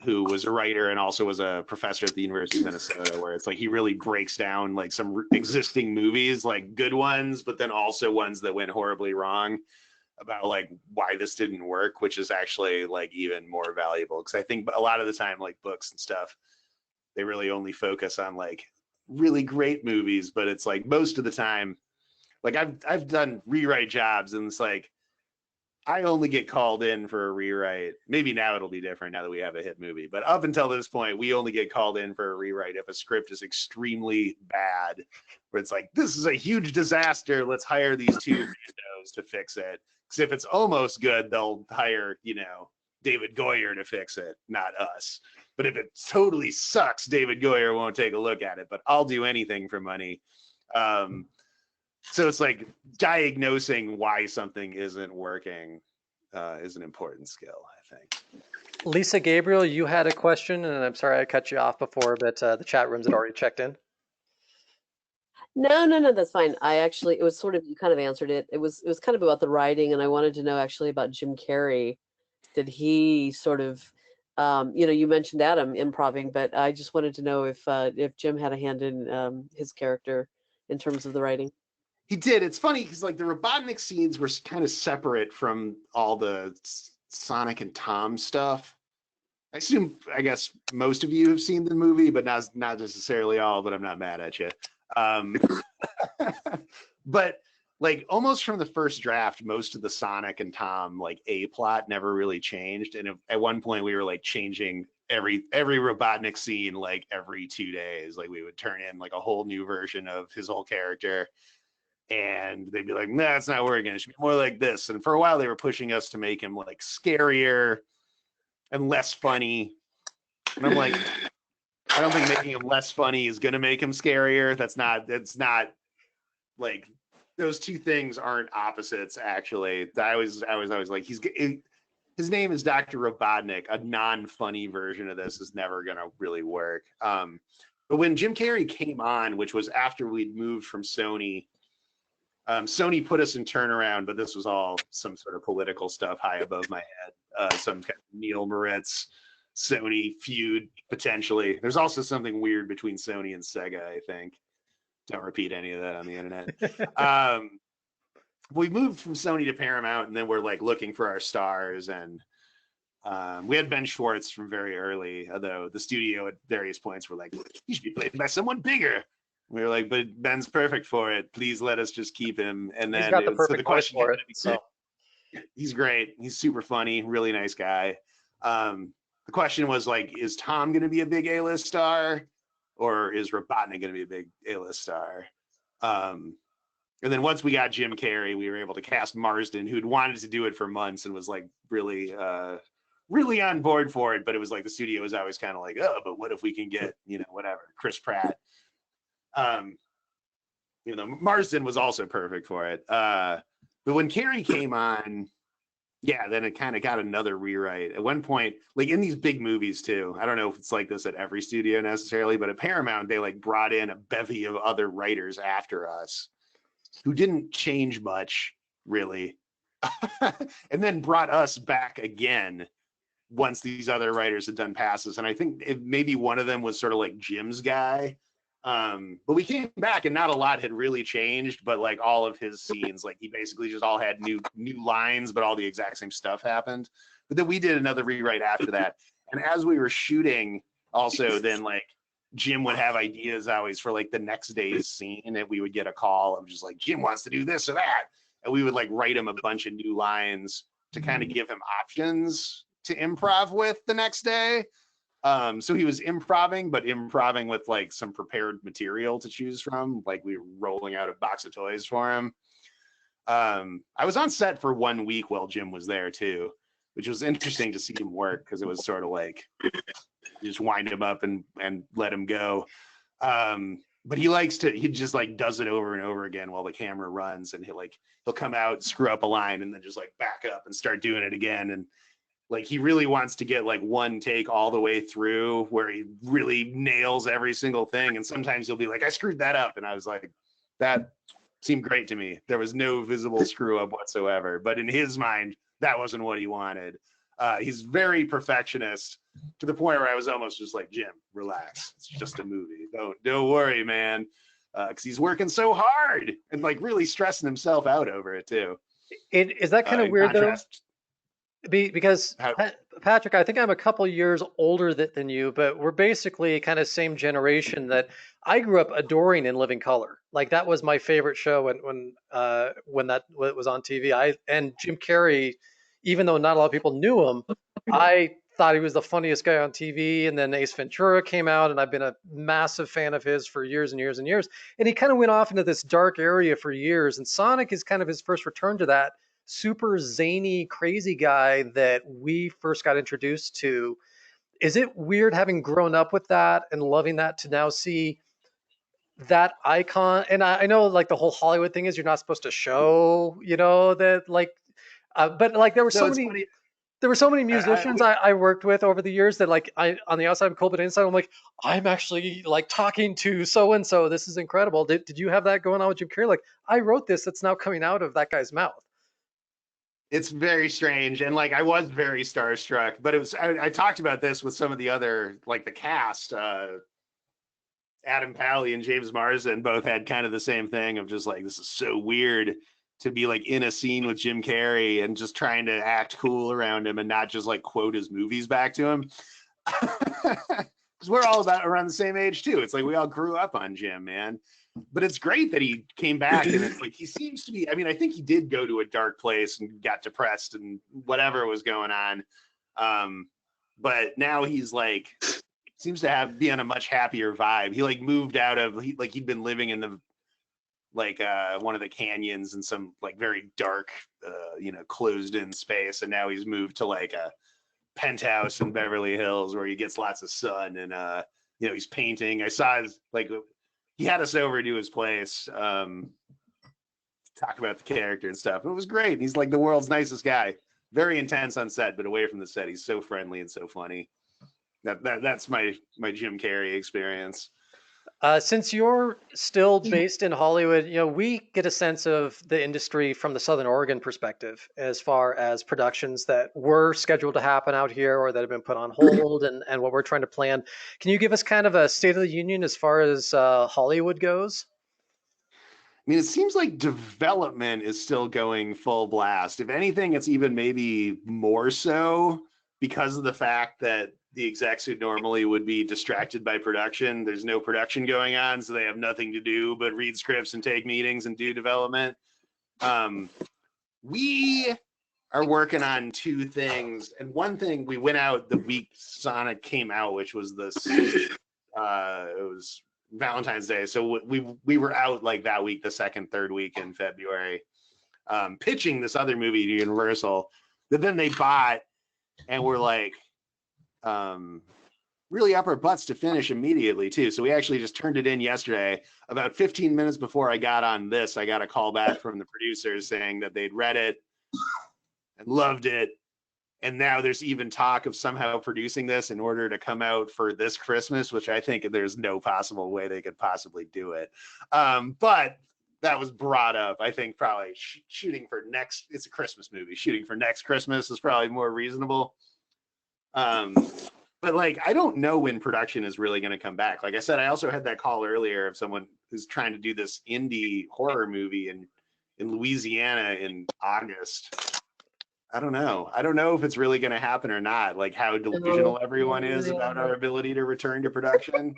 Speaker 10: who was a writer and also was a professor at the University of Minnesota, where it's like he really breaks down like some existing movies, like good ones, but then also ones that went horribly wrong, about like why this didn't work, which is actually like even more valuable. Because I think a lot of the time, like books and stuff, they really only focus on like really great movies, but it's like most of the time, like I've done rewrite jobs, and it's like I only get called in for a rewrite. Maybe now it'll be different now that we have a hit movie, but up until this point, we only get called in for a rewrite if a script is extremely bad, where it's like, this is a huge disaster, let's hire these two randos to fix it. Because if it's almost good, they'll hire, David Goyer to fix it, not us. But if it totally sucks, David Goyer won't take a look at it, but I'll do anything for money. So it's like diagnosing why something isn't working is an important skill, I think.
Speaker 1: Lisa Gabriel, you had a question, and I'm sorry I cut you off before, but the chat rooms had already checked in.
Speaker 9: No, that's fine. It was sort of, you kind of answered it. It was kind of about the writing, and I wanted to know actually about Jim Carrey. Did he sort of, you mentioned Adam improving, but I just wanted to know if Jim had a hand in his character in terms of the writing.
Speaker 10: He did. It's funny because like the Robotnik scenes were kind of separate from all the Sonic and Tom stuff. I guess most of you have seen the movie, but not necessarily all, but I'm not mad at you. But like almost from the first draft, most of the Sonic and Tom like A plot never really changed. And at one point we were like changing every Robotnik scene like every 2 days. Like we would turn in like a whole new version of his whole character. And they'd be like, no, it's not working. It should be more like this. And for a while, they were pushing us to make him like scarier and less funny. And I'm like, I don't think making him less funny is going to make him scarier. That's not like, those two things aren't opposites, actually. I was like, his name is Dr. Robotnik. A non-funny version of this is never going to really work. But when Jim Carrey came on, which was after we'd moved from Sony, Sony put us in turnaround, but this was all some sort of political stuff high above my head. Some kind of Neil Moritz Sony feud, potentially. There's also something weird between Sony and Sega, I think. Don't repeat any of that on the internet. We moved from Sony to Paramount, and then we're like looking for our stars. And we had Ben Schwartz from very early, although the studio at various points were like, he should be played by someone bigger. We were like, but Ben's perfect for it. Please let us just keep him. And then
Speaker 1: he's got the perfect voice for it. So
Speaker 10: he's great. He's super funny, really nice guy. The question was like, is Tom going to be a big A-list star, or is Robotnik going to be a big A-list star? And then once we got Jim Carrey, we were able to cast Marsden, who'd wanted to do it for months and was like really on board for it. But it was like the studio was always kind of like, oh, but what if we can get, whatever, Chris Pratt. Marsden was also perfect for it. But when Carrey came on, yeah, then it kind of got another rewrite. At one point, like in these big movies too, I don't know if it's like this at every studio necessarily, but at Paramount, they like brought in a bevy of other writers after us who didn't change much, really. And then brought us back again once these other writers had done passes. And I think maybe one of them was sort of like Jim's guy. But we came back and not a lot had really changed, but like all of his scenes, like he basically just all had new lines, but all the exact same stuff happened. But then we did another rewrite after that. And as we were shooting also, then like Jim would have ideas always for like the next day's scene, and we would get a call of just like, Jim wants to do this or that. And we would like write him a bunch of new lines to kind of give him options to improv with the next day. So he was improving, but improving with like some prepared material to choose from. Like we were rolling out a box of toys for him. I was on set for 1 week while Jim was there too, which was interesting to see him work because it was sort of like just wind him up and let him go. But he just like does it over and over again while the camera runs, and he'll come out, screw up a line, and then just like back up and start doing it again. And like he really wants to get like one take all the way through where he really nails every single thing. And sometimes he'll be like, I screwed that up. And I was like, that seemed great to me. There was no visible screw up whatsoever. But in his mind, that wasn't what he wanted. He's very perfectionist to the point where I was almost just like, Jim, relax. It's just a movie. Don't worry, man. Because he's working so hard and like really stressing himself out over it too.
Speaker 1: Is that kind of weird though? Because Patrick, I think I'm a couple years older than you, but we're basically kind of same generation. That I grew up adoring In Living Color. Like that was my favorite show when that was on TV. And Jim Carrey, even though not a lot of people knew him, I thought he was the funniest guy on TV. And then Ace Ventura came out, and I've been a massive fan of his for years and years and years. And he kind of went off into this dark area for years. And Sonic is kind of his first return to that super zany, crazy guy that we first got introduced to. Is it weird having grown up with that and loving that to now see that icon? And I know like the whole Hollywood thing is you're not supposed to show, that like, but like there were so many. Funny. There were so many musicians I worked with over the years that like on the outside I'm cool, but inside I'm like, I'm actually like talking to so-and-so. This is incredible. Did you have that going on with Jim Carrey? Like I wrote this that's now coming out of that guy's mouth.
Speaker 10: It's very strange, and like I was very starstruck, but it was I talked about this with some of the other like the cast. Adam Pally and James Marsden both had kind of the same thing of just like, this is so weird to be like in a scene with Jim Carrey and just trying to act cool around him and not just like quote his movies back to him. Because we're all about around the same age too. It's like we all grew up on Jim, man. But it's great that he came back, and it's like he seems to be, I mean, I think he did go to a dark place and got depressed and whatever was going on. But now he's like, seems to be on a much happier vibe. He like moved out of, he'd been living in the, like one of the canyons in some like very dark, closed in space. And now he's moved to like a penthouse in Beverly Hills where he gets lots of sun, and, he's painting. I saw his, like, he had us over to his place, talk about the character and stuff. It was great. He's like the world's nicest guy. Very intense on set, but away from the set, he's so friendly and so funny. That's my Jim Carrey experience.
Speaker 1: Since you're still based in Hollywood, we get a sense of the industry from the Southern Oregon perspective as far as productions that were scheduled to happen out here or that have been put on hold and what we're trying to plan. Can you give us kind of a state of the union as far as Hollywood goes?
Speaker 10: I mean, it seems like development is still going full blast. If anything, it's even maybe more so because of the fact that the execs who normally would be distracted by production, there's no production going on, so they have nothing to do but read scripts and take meetings and do development. We are working on two things, and one thing, we went out the week Sonic came out, which was it was Valentine's Day, so we were out like that week, the second, third week in February, pitching this other movie to Universal that then they bought, and we're like, really up our butts to finish immediately too. So we actually just turned it in yesterday. About 15 minutes before I got on this, I got a call back from the producers saying that they'd read it, and loved it. And now there's even talk of somehow producing this in order to come out for this Christmas, which I think there's no possible way they could possibly do it. But that was brought up. I think probably shooting for next, it's a Christmas movie. Shooting for next Christmas is probably more reasonable. But like, I don't know when production is really going to come back. Like I said, I also had that call earlier of someone who's trying to do this indie horror movie in Louisiana in August. I don't know. I don't know if it's really going to happen or not. Like how delusional everyone is about our ability to return to production.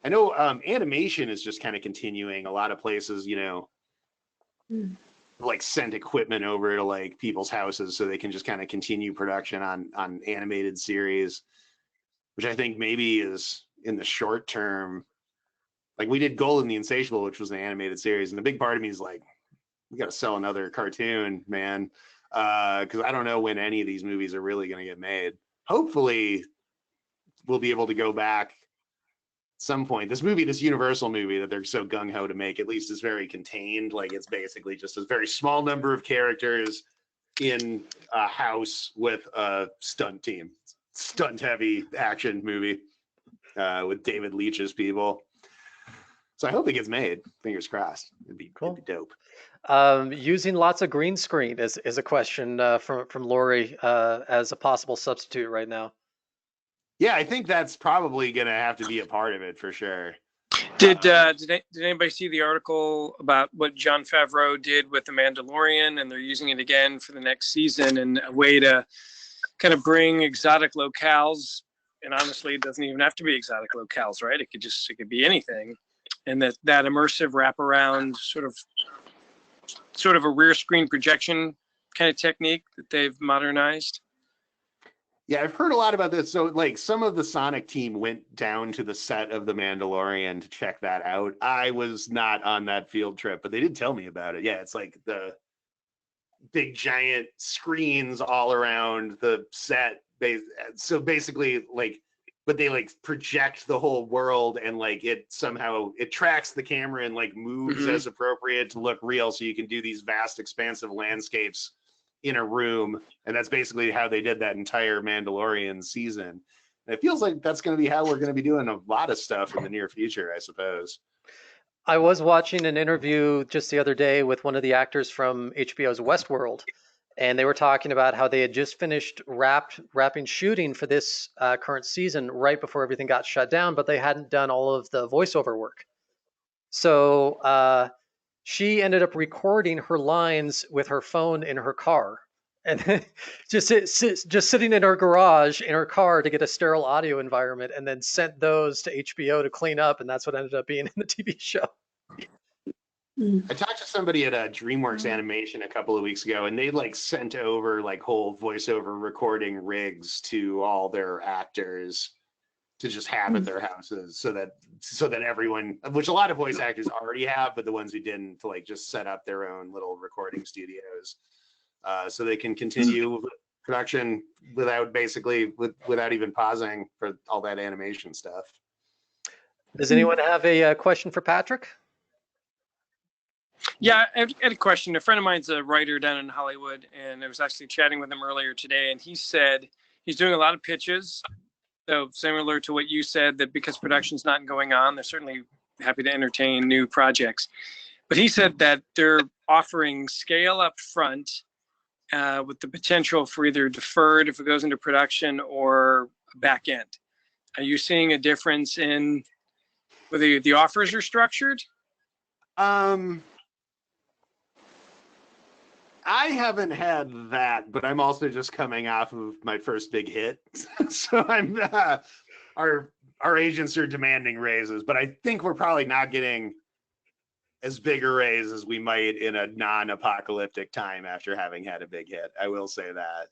Speaker 10: I know animation is just kind of continuing. A lot of places, you know, like sent equipment over to like people's houses so they can just kind of continue production on animated series, which I think maybe is in the short term. Like we did Golden the Insatiable, which was an animated series, and the big part of me is like, we got to sell another cartoon, man, because I don't know when any of these movies are really going to get made. Hopefully, we'll be able to go back some point. This Universal movie that they're so gung-ho to make, at least is very contained. Like it's basically just a very small number of characters in a house with a stunt team. Stunt heavy action movie with David Leitch's people. So I hope it gets made. Fingers crossed. It'd be dope.
Speaker 1: Using lots of green screen is a question from Lori as a possible substitute right now.
Speaker 10: Yeah, I think that's probably going to have to be a part of it for sure.
Speaker 11: Did anybody see the article about what Jon Favreau did with The Mandalorian, and they're using it again for the next season, and a way to kind of bring exotic locales, and honestly, it doesn't even have to be exotic locales, right? It could be anything, and that immersive wraparound sort of a rear screen projection kind of technique that they've modernized.
Speaker 10: Yeah, I've heard a lot about this. So like some of the Sonic team went down to the set of The Mandalorian to check that out. I was not on that field trip, but they did tell me about it. Yeah, it's like the big giant screens all around the set. So basically like, but they like project the whole world, and like it tracks the camera and like moves as appropriate to look real. So you can do these vast expansive landscapes in a room, and that's basically how they did that entire Mandalorian season. And it feels like that's going to be how we're going to be doing a lot of stuff in the near future, I suppose.
Speaker 1: I was watching an interview just the other day with one of the actors from HBO's Westworld, and they were talking about how they had just finished wrapping shooting for this current season right before everything got shut down, but they hadn't done all of the voiceover work. So she ended up recording her lines with her phone in her car, and just sitting in her garage in her car to get a sterile audio environment, and then sent those to HBO to clean up, and that's what ended up being in the TV show.
Speaker 10: I talked to somebody at DreamWorks Animation a couple of weeks ago, and they like sent over like whole voiceover recording rigs to all their actors to just have at their houses, so that everyone, which a lot of voice actors already have, but the ones who didn't, to like just set up their own little recording studios, so they can continue production without even pausing for all that animation stuff.
Speaker 1: Does anyone have a question for Patrick?
Speaker 11: Yeah, I had a question. A friend of mine's a writer down in Hollywood, and I was actually chatting with him earlier today, and he said he's doing a lot of pitches. So similar to what you said, that because production's not going on, they're certainly happy to entertain new projects. But he said that they're offering scale up front with the potential for either deferred if it goes into production or back end. Are you seeing a difference in whether the offers are structured?
Speaker 10: I haven't had that, but I'm also just coming off of my first big hit. So I'm our agents are demanding raises, but I think we're probably not getting as big a raise as we might in a non-apocalyptic time after having had a big hit. I will say that.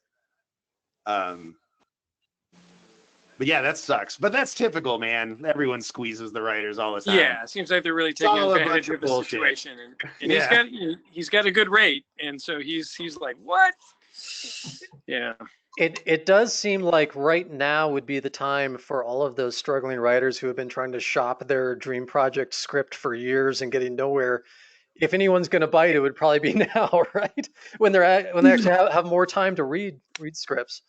Speaker 10: But yeah, that sucks. But that's typical, man. Everyone squeezes the writers all the time.
Speaker 11: Yeah, it seems like they're really taking advantage of the situation. And yeah. he's got a good rate, and so he's like, what? Yeah.
Speaker 1: It does seem like right now would be the time for all of those struggling writers who have been trying to shop their dream project script for years and getting nowhere. if anyone's going to bite, it would probably be now, right? When they actually have more time to read scripts.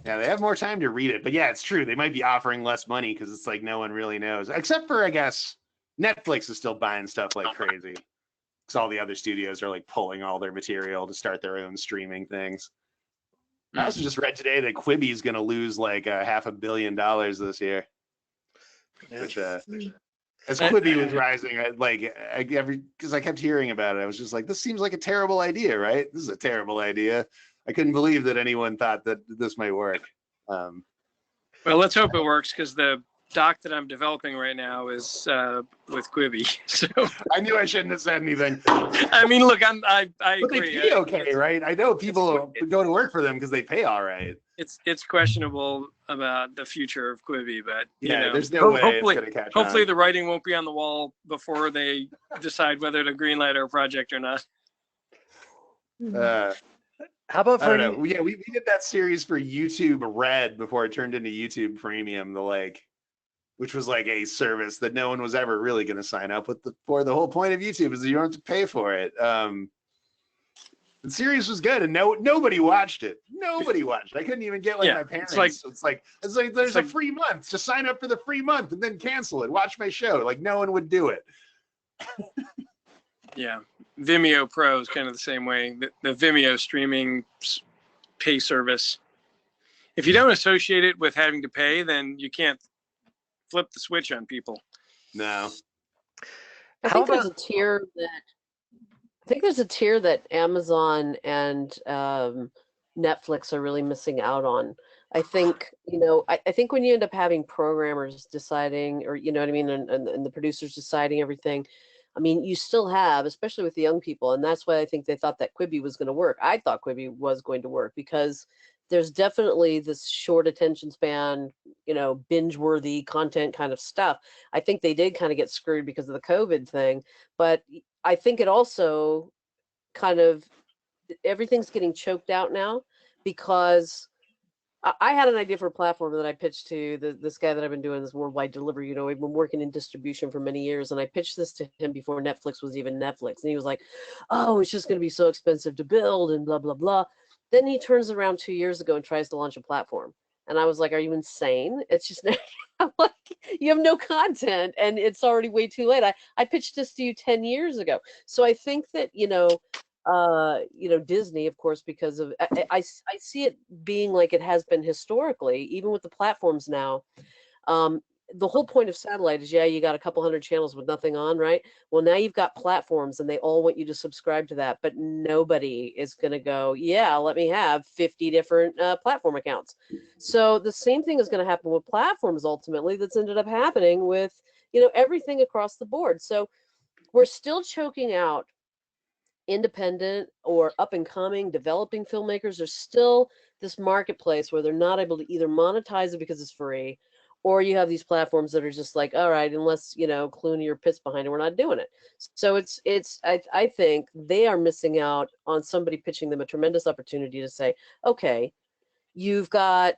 Speaker 10: Yeah, they have more time to read it, but yeah, it's true. They might be offering less money because it's like no one really knows, except for I guess Netflix is still buying stuff like crazy because all the other studios are like pulling all their material to start their own streaming things. I also just read today that Quibi is going to lose like $500 million this year, which as Quibi was rising, because I kept hearing about it, I was just like, this seems like a terrible idea, right? This is a terrible idea. I couldn't believe that anyone thought that this might work.
Speaker 11: Well, let's hope it works, because the doc that I'm developing right now is with Quibi. So
Speaker 10: I knew I shouldn't have said anything.
Speaker 11: I mean, look, I
Speaker 10: but
Speaker 11: agree.
Speaker 10: They pay okay, right? I know people go to work for them because they pay all right.
Speaker 11: It's questionable about the future of Quibi, but
Speaker 10: yeah, there's no way it's gonna catch on.
Speaker 11: Hopefully the writing won't be on the wall before they decide whether to greenlight our project or not.
Speaker 1: How about for
Speaker 10: I don't know. Yeah, we did that series for YouTube Red before it turned into YouTube Premium, which was like a service that no one was ever really going to sign up with. For the whole point of YouTube is that you don't have to pay for it. The series was good, and nobody watched it. Nobody watched it. I couldn't even get my parents. It's like there's a free month. Just sign up for the free month and then cancel it. Watch my show. Like no one would do it.
Speaker 11: Yeah, Vimeo Pro is kind of the same way. The Vimeo streaming pay service. If you don't associate it with having to pay, then you can't flip the switch on people.
Speaker 10: No.
Speaker 9: I think there's a tier that Amazon and Netflix are really missing out on. I think, I think when you end up having programmers deciding, or you know what I mean, and the producers deciding everything, I mean, you still have, especially with the young people, and that's why I think they thought that Quibi was going to work. I thought Quibi was going to work because there's definitely this short attention span, binge-worthy content kind of stuff. I think they did kind of get screwed because of the COVID thing, but I think it also kind of, everything's getting choked out now because I had an idea for a platform that I pitched to this guy that I've been doing this worldwide delivery. We've been working in distribution for many years, and I pitched this to him before Netflix was even Netflix. And he was like, oh, it's just going to be so expensive to build and blah, blah, blah. Then he turns around 2 years ago and tries to launch a platform. And I was like, are you insane? It's just, I'm like, you have no content and it's already way too late. I pitched this to you 10 years ago. So I think that, Disney, of course, because of I see it being like it has been historically, even with the platforms now. The whole point of satellite is, you got a couple hundred channels with nothing on, right? Well, now you've got platforms and they all want you to subscribe to that, but nobody is going to go, let me have 50 different platform accounts. So the same thing is going to happen with platforms ultimately. That's ended up happening with, everything across the board. So we're still choking out independent or up and coming developing filmmakers. There's still this marketplace where they're not able to either monetize it because it's free, or you have these platforms that are just like, all right, unless Clooney or Pitt's behind it, we're not doing it. So I think they are missing out on somebody pitching them a tremendous opportunity to say, okay, you've got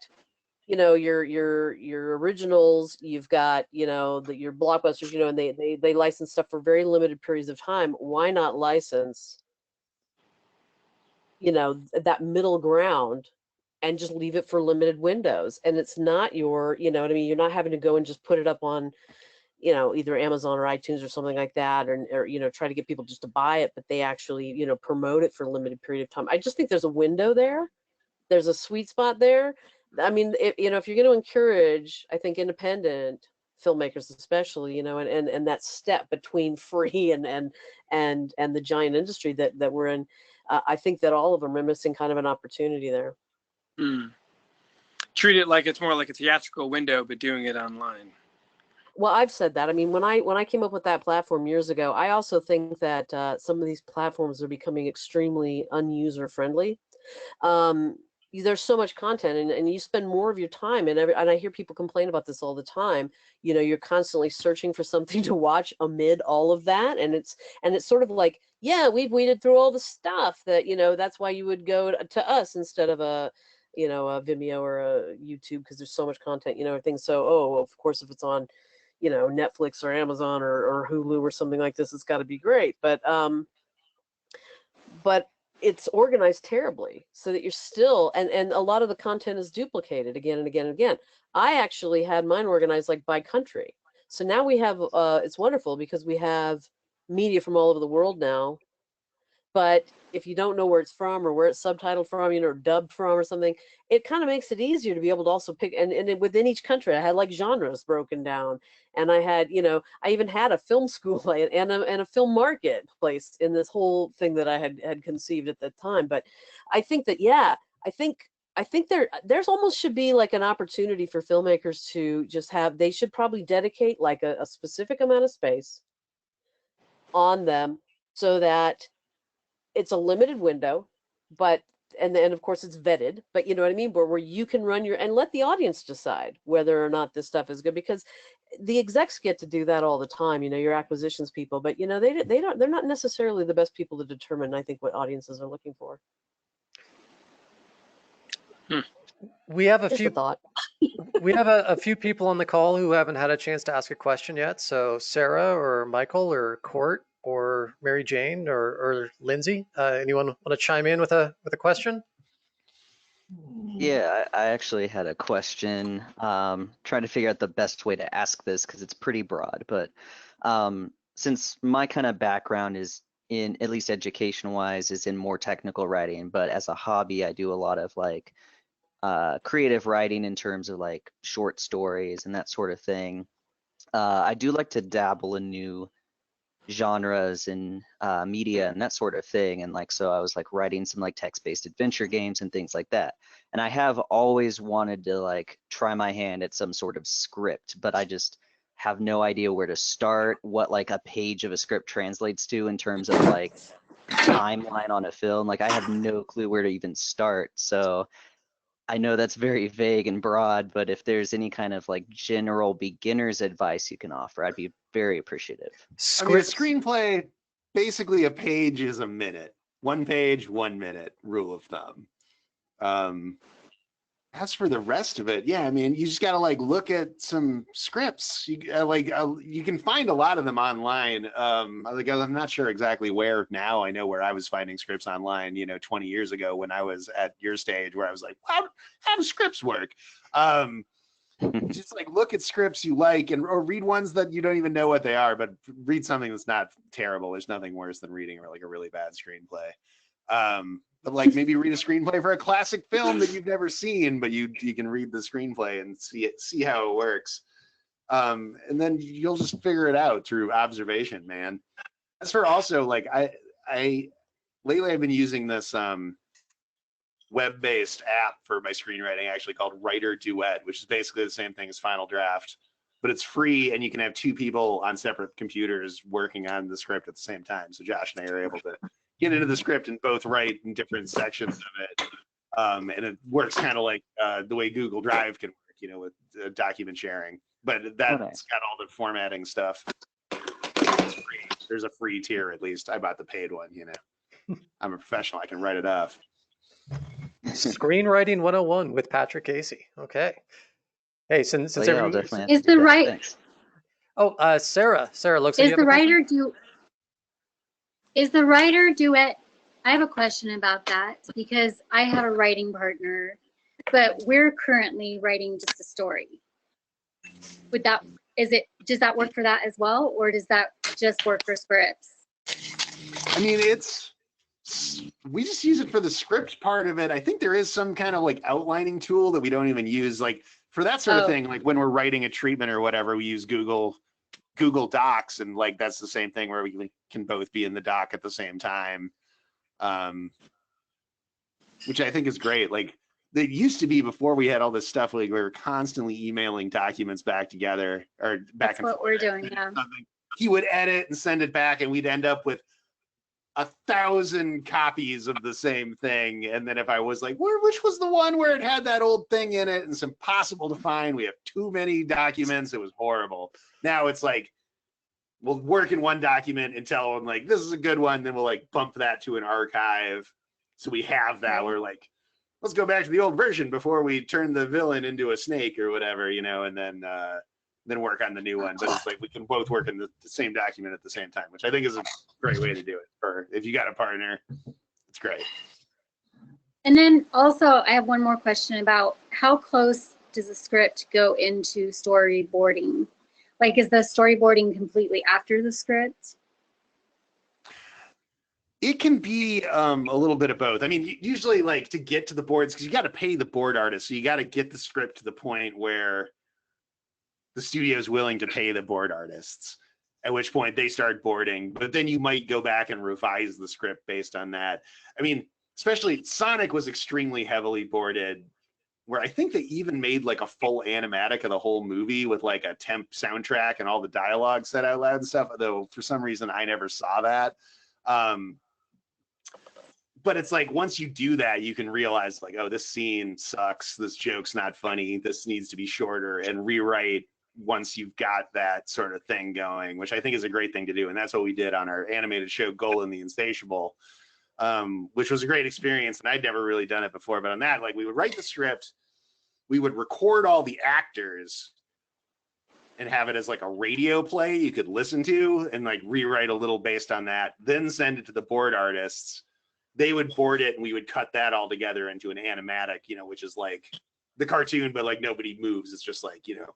Speaker 9: your originals, you've got your blockbusters, and they license stuff for very limited periods of time. Why not license that middle ground and just leave it for limited windows? And it's not your, you're not having to go and just put it up on either Amazon or iTunes or something like that, or try to get people just to buy it, but they actually promote it for a limited period of time. I just think there's a window there, there's a sweet spot there. I mean, if you're going to encourage, I think, independent filmmakers especially, and that step between free and the giant industry that we're in, I think that all of them are missing kind of an opportunity there.
Speaker 11: Treat it like it's more like a theatrical window, but doing it online.
Speaker 9: Well, I've said that. I mean, when I came up with that platform years ago, I also think that some of these platforms are becoming extremely unuser friendly. There's so much content, and you spend more of your time, and I hear people complain about this all the time. You're constantly searching for something to watch amid all of that, and it's sort of like, we've weeded through all the stuff that that's why you would go to us instead of a Vimeo or a YouTube, because there's so much content, everything. So, of course, if it's on you know, Netflix or Amazon or Hulu or something like this, it's got to be great. But it's organized terribly so that you're still, and a lot of the content is duplicated again and again and again. I actually had mine organized like by country. So now we have, it's wonderful because we have media from all over the world now. But if you don't know where it's from or where it's subtitled from, you know, or dubbed from or something, it kind of makes it easier to be able to also pick. And within each country, I had like genres broken down. And I had, you know, I even had a film school and a film marketplace in this whole thing that I had conceived at the time. But I think that, yeah, I think there's almost should be like an opportunity for filmmakers to just have, they should probably dedicate like a specific amount of space on them so that it's a limited window, but and then of course it's vetted, but you know what I mean, where you can run your and let the audience decide whether or not this stuff is good, because the execs get to do that all the time, you know, your acquisitions people, but you know they're not necessarily the best people to determine, I think, what audiences are looking for.
Speaker 1: We have a
Speaker 9: Just
Speaker 1: few
Speaker 9: a thought.
Speaker 1: we have a few people on the call who haven't had a chance to ask a question yet. So Sarah or Michael or Court or Mary Jane or Lindsay, anyone want to chime in with a question?
Speaker 2: Yeah, I actually had a question. Trying to figure out the best way to ask this because it's pretty broad. But since my kind of background is in, at least education-wise, is in more technical writing, but as a hobby, I do a lot of like creative writing in terms of like short stories and that sort of thing. I do like to dabble in new genres and media and that sort of thing, and like so I was like writing some like text-based adventure games and things like that, and I have always wanted to like try my hand at some sort of script, but I just have no idea where to start, what like a page of a script translates to in terms of like timeline on a film. Like I have no clue where to even start. So I know that's very vague and broad, but if there's any kind of like general beginner's advice you can offer, I'd be very appreciative.
Speaker 10: I mean, a screenplay, basically a page is a minute. 1 page, 1 minute, rule of thumb. As for the rest of it, yeah, I mean, you just got to like look at some scripts. You can find a lot of them online. I'm not sure exactly where now. I know where I was finding scripts online, 20 years ago when I was at your stage where I was like, how do scripts work? Just like look at scripts you like or read ones that you don't even know what they are, but read something that's not terrible. There's nothing worse than reading like a really bad screenplay. But like maybe read a screenplay for a classic film that you've never seen, but you can read the screenplay and see how it works. And then you'll just figure it out through observation, man. As for also like I lately I've been using this web-based app for my screenwriting, actually called Writer Duet, which is basically the same thing as Final Draft, but it's free and you can have 2 people on separate computers working on the script at the same time. So Josh and I are able to get into the script and both write in different sections of it. And it works kind of like the way Google Drive can work, with document sharing, but that's got all the formatting stuff. It's free. There's a free tier, at least. I bought the paid one, I'm a professional. I can write it off.
Speaker 1: Screenwriting 101 with Patrick Casey. Okay. Hey, since everyone
Speaker 12: is the right.
Speaker 1: Oh, Sarah looks like
Speaker 12: is the writer do. Is the writer duet? I have a question about that because I have a writing partner, but we're currently writing just a story. Does that work for that as well, or does that just work for scripts?
Speaker 10: I mean, we just use it for the script part of it. I think there is some kind of like outlining tool that we don't even use, like for that sort of thing. Like when we're writing a treatment or whatever, we use Google Docs, and like that's the same thing where we can both be in the doc at the same time, which I think is great. Like it used to be before we had all this stuff, like we were constantly emailing documents back together or back
Speaker 12: That's
Speaker 10: and forth.
Speaker 12: What we're doing now.
Speaker 10: He would edit and send it back, and we'd end up with 1,000 copies of the same thing. And then if I was like, which was the one where it had that old thing in it, and it's impossible to find, we have too many documents, it was horrible. Now it's like we'll work in one document and tell them like this is a good one, then we'll like bump that to an archive so we have that. We're like, let's go back to the old version before we turn the villain into a snake or whatever, and then then work on the new one. But it's like we can both work in the same document at the same time, which I think is a great way to do it. For if you got a partner, it's great.
Speaker 12: And then also, I have one more question about how close does the script go into storyboarding? Like, is the storyboarding completely after the script?
Speaker 10: It can be a little bit of both. I mean, usually like to get to the boards, because you got to pay the board artist. So you got to get the script to the point where the studio is willing to pay the board artists, at which point they start boarding. But then you might go back and revise the script based on that. I mean, especially Sonic was extremely heavily boarded, where I think they even made like a full animatic of the whole movie with like a temp soundtrack and all the dialogue said out loud and stuff. Though for some reason I never saw that. But it's like once you do that, you can realize like, oh, this scene sucks. This joke's not funny. This needs to be shorter, and rewrite once you've got that sort of thing going, which I think is a great thing to do. And that's what we did on our animated show, Golan the Insatiable, which was a great experience. And I'd never really done it before. But on that, like we would write the script, we would record all the actors and have it as like a radio play you could listen to and like rewrite a little based on that, then send it to the board artists. They would board it and we would cut that all together into an animatic, you know, which is like the cartoon, but like nobody moves. It's just like, you know,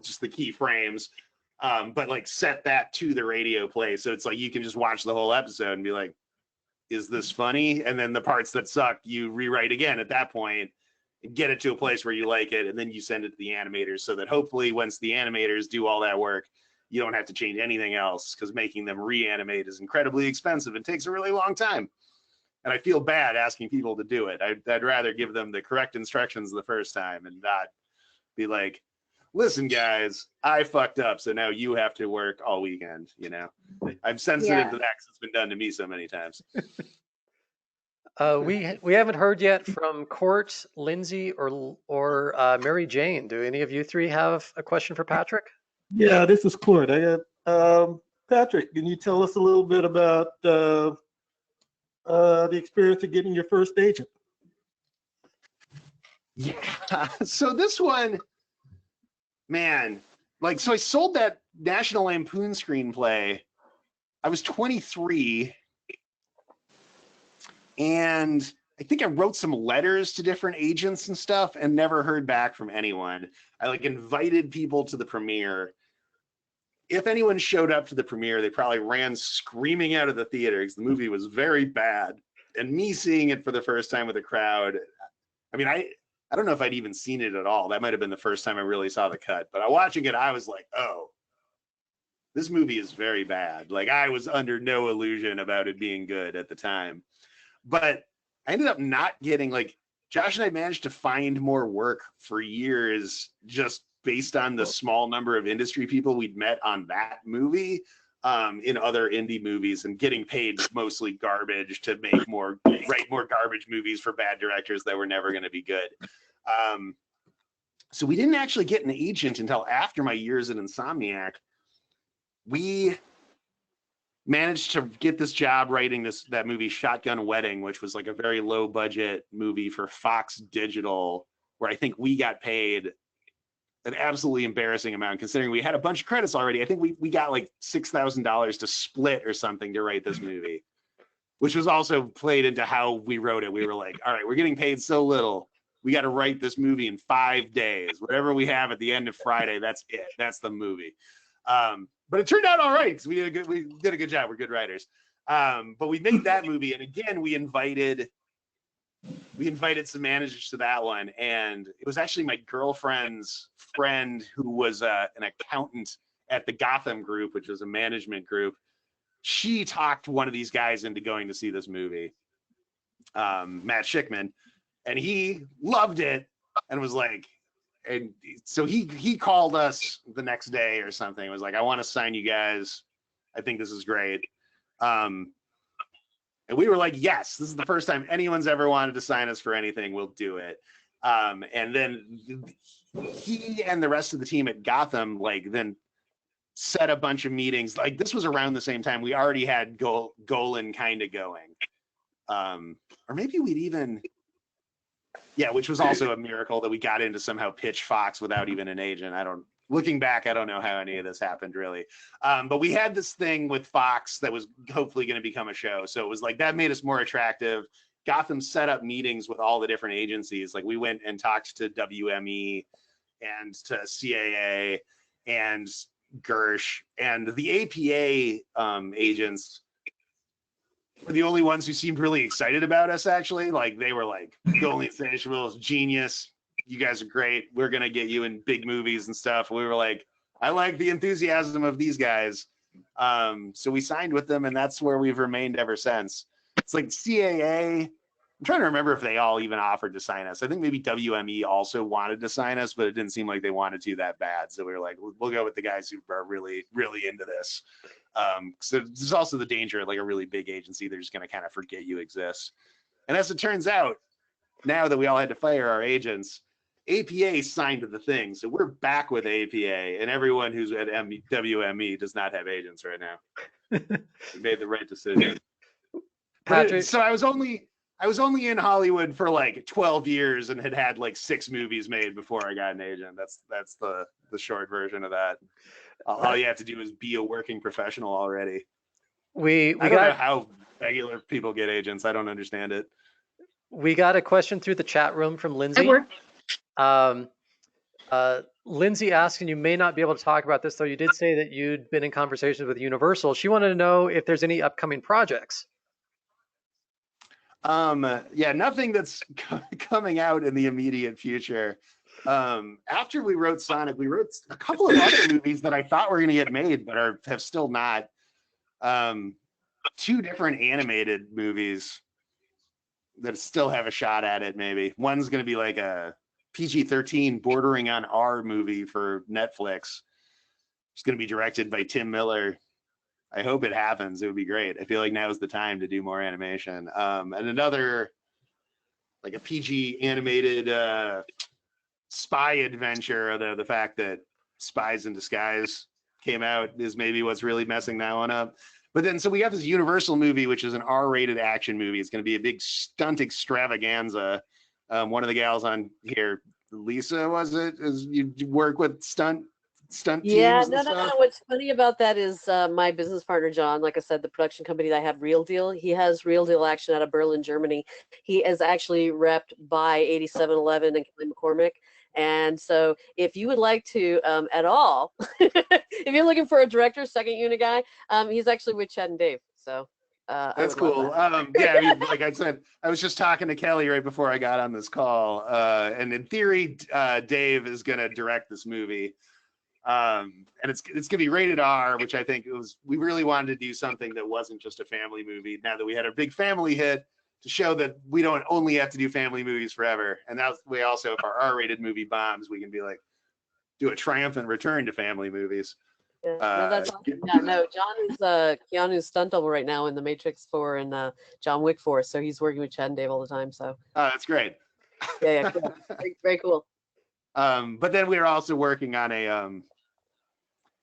Speaker 10: just the key frames. But like set that to the radio play. So it's like you can just watch the whole episode and be like, is this funny? And then the parts that suck, you rewrite again at that point and get it to a place where you like it. And then you send it to the animators so that hopefully once the animators do all that work, you don't have to change anything else, because making them reanimate is incredibly expensive and takes a really long time. And I feel bad asking people to do it. I'd rather give them the correct instructions the first time and not be like, listen, guys, I fucked up, so now you have to work all weekend, you know? I'm sensitive to that because it's been done to me so many times.
Speaker 1: We haven't heard yet from Court, Lindsay, or Mary Jane. Do any of you three have a question for Patrick?
Speaker 3: Yeah, this is Court. I got Patrick. Can you tell us a little bit about the experience of getting your first agent?
Speaker 10: Yeah. So this one, man, like, so I sold that National Lampoon screenplay. I was 23, and I think I wrote some letters to different agents and stuff and never heard back from anyone. I like invited people to the premiere. If anyone showed up to the premiere, they probably ran screaming out of the theater because the movie was very bad. And me seeing it for the first time with a crowd, I mean, I don't know if I'd even seen it at all. That might have been the first time I really saw the cut. But watching it, I was like, oh, this movie is very bad. Like, I was under no illusion about it being good at the time. But I ended up not getting, like, Josh and I managed to find more work for years just based on the small number of industry people we'd met on that movie in other indie movies, and getting paid mostly garbage to write more garbage movies for bad directors that were never going to be good. So we didn't actually get an agent until after my years at Insomniac. We managed to get this job writing that movie Shotgun Wedding, which was like a very low budget movie for Fox Digital, where I think we got paid an absolutely embarrassing amount considering we had a bunch of credits already. I think we got like $6,000 to split or something to write this movie, which was also played into how we wrote it. We were like, all right, we're getting paid so little. We got to write this movie in 5 days. Whatever we have at the end of Friday, that's it. That's the movie. But it turned out all right because we did a good job. We're good writers. But we made that movie, and again, we invited some managers to that one, and it was actually my girlfriend's friend who was an accountant at the Gotham Group, which was a management group. She talked one of these guys into going to see this movie, Matt Schickman, and he loved it and was like, and so he called us the next day or something. It was like, I want to sign you guys. I think this is great. And we were like, yes, this is the first time anyone's ever wanted to sign us for anything. We'll do it. And then he and the rest of the team at Gotham, like, then set a bunch of meetings. Like, this was around the same time we already had Golan kind of going. Or maybe we'd even, Yeah, which was also a miracle that we got into somehow pitch Fox without even an agent. Looking back, I don't know how any of this happened really. But we had this thing with Fox that was hopefully going to become a show. So it was like that made us more attractive. Gotham set up meetings with all the different agencies. Like we went and talked to WME and to CAA and Gersh, and the APA agents were the only ones who seemed really excited about us, actually. Like they were like, the only Insatiable is genius. You guys are great. We're going to get you in big movies and stuff. We were like, I like the enthusiasm of these guys. So we signed with them, and that's where we've remained ever since. It's like CAA. I'm trying to remember if they all even offered to sign us. I think maybe WME also wanted to sign us, but it didn't seem like they wanted to that bad. So we were like, we'll go with the guys who are really, really into this. So there's also the danger of like a really big agency, they're just going to kind of forget you exist. And as it turns out, now that we all had to fire our agents, APA signed the thing. So we're back with APA, and everyone who's at WME does not have agents right now. We made the right decision.
Speaker 1: Patrick,
Speaker 10: So I was only in Hollywood for like 12 years and had like 6 movies made before I got an agent. That's the short version of that. All you have to do is be a working professional already. I don't know how regular people get agents. I don't understand it.
Speaker 1: We got a question through the chat room from Lindsay. Lindsay asked, and you may not be able to talk about this, though you did say that you'd been in conversations with Universal. She wanted to know if there's any upcoming projects.
Speaker 10: Yeah, nothing that's coming out in the immediate future. After we wrote Sonic, we wrote a couple of other movies that I thought were going to get made, but have still not. 2 different animated movies that still have a shot at it, maybe. One's going to be like a PG-13 bordering on R movie for Netflix. It's going to be directed by Tim Miller. I hope it happens. It would be great. I feel like now is the time to do more animation. And another, like a PG animated spy adventure, although the fact that Spies in Disguise came out is maybe what's really messing that one up. But then, so we got this Universal movie, which is an R-rated action movie. It's going to be a big stunt extravaganza. One of the gals on here, Lisa, was it? Is you work with stunt teams?
Speaker 9: Yeah,
Speaker 10: and stuff?
Speaker 9: no. What's funny about that is my business partner, John, like I said, the production company that I have, Real Deal, he has Real Deal Action out of Berlin, Germany. He is actually repped by 8711 and Kelly McCormick. And so if you would like to at all, if you're looking for a director, second unit guy, he's actually with Chad and Dave. So
Speaker 10: that's cool. That. Yeah, I mean, like I said, I was just talking to Kelly right before I got on this call. And in theory, Dave is going to direct this movie. And it's going to be rated R, which I think we really wanted to do something that wasn't just a family movie. Now that we had a big family hit, to show that we don't only have to do family movies forever. And that's we also, if our R-rated movie bombs, we can be like, do a triumphant return to family movies.
Speaker 9: Yeah, no, that's awesome. Yeah, no, John is Keanu's stunt double right now in The Matrix 4 and John Wick 4. So he's working with Chad and Dave all the time. So
Speaker 10: that's great.
Speaker 9: Yeah, cool. Very, very cool.
Speaker 10: But then we're also working on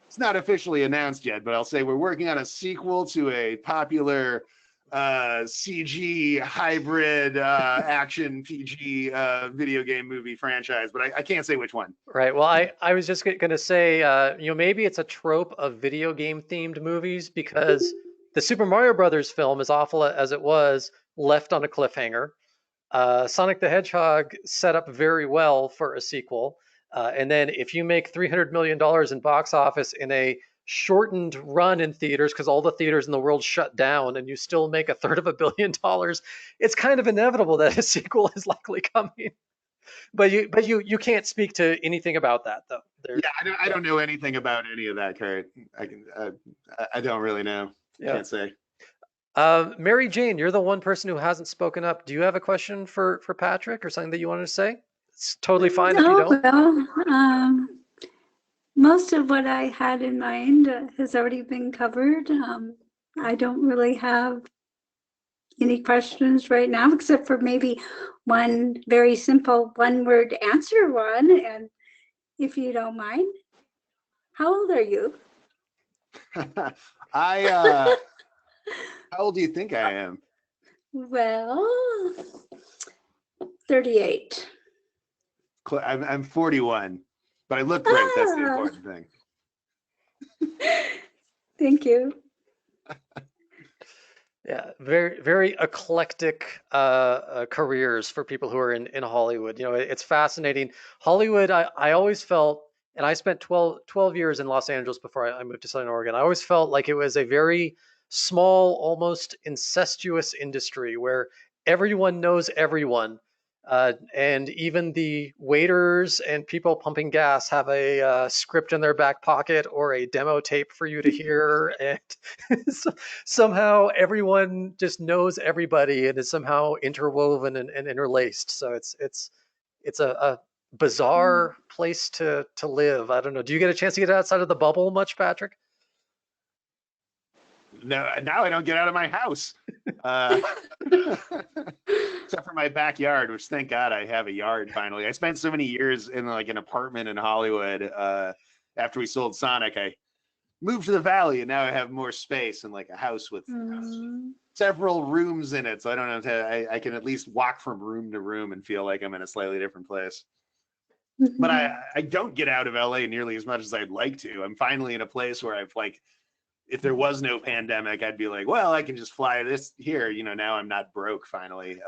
Speaker 10: it's not officially announced yet, but I'll say we're working on a sequel to a popular CG hybrid action PG video game movie franchise, but I can't say which one.
Speaker 1: Right. Well, I was just going to say, maybe it's a trope of video game themed movies, because the Super Mario Brothers film, as awful as it was, left on a cliffhanger. Sonic the Hedgehog set up very well for a sequel. And then if you make $300 million in box office in a shortened run in theaters, because all the theaters in the world shut down, and you still make $350 million, it's kind of inevitable that a sequel is likely coming. But you can't speak to anything about that, though.
Speaker 10: Yeah, I don't know anything about any of that, Kurt. I don't really know. Yeah. Can't say.
Speaker 1: Mary Jane, you're the one person who hasn't spoken up. Do you have a question for Patrick or something that you wanted to say? It's totally fine if you don't.
Speaker 5: Well, most of what I had in mind has already been covered. I don't really have any questions right now, except for maybe one very simple one-word answer one. And if you don't mind, how old are you?
Speaker 10: How old do you think I am?
Speaker 5: Well, 38.
Speaker 10: I'm 41, but I look great. That's the
Speaker 5: Ah.
Speaker 10: important thing.
Speaker 5: Thank you.
Speaker 1: Yeah, very very eclectic careers for people who are in Hollywood. You know, it's fascinating. Hollywood, I always felt, and I spent 12 years in Los Angeles before I moved to Southern Oregon. I always felt like it was a very small, almost incestuous industry where everyone knows everyone. And even the waiters and people pumping gas have a script in their back pocket or a demo tape for you to hear. And so, somehow everyone just knows everybody and is somehow interwoven and interlaced. So it's a bizarre place to live. I don't know. Do you get a chance to get outside of the bubble much, Patrick?
Speaker 10: No, now I don't get out of my house. Except for my backyard, which thank God I have a yard finally. I spent so many years in like an apartment in Hollywood. After we sold Sonic, I moved to the valley, and now I have more space and like a house with several rooms in it. So I don't have to. I can at least walk from room to room and feel like I'm in a slightly different place. But I don't get out of LA nearly as much as I'd like to. I'm finally in a place where I've like, if there was no pandemic, I'd be like, well, I can just fly this here. You know, now I'm not broke finally.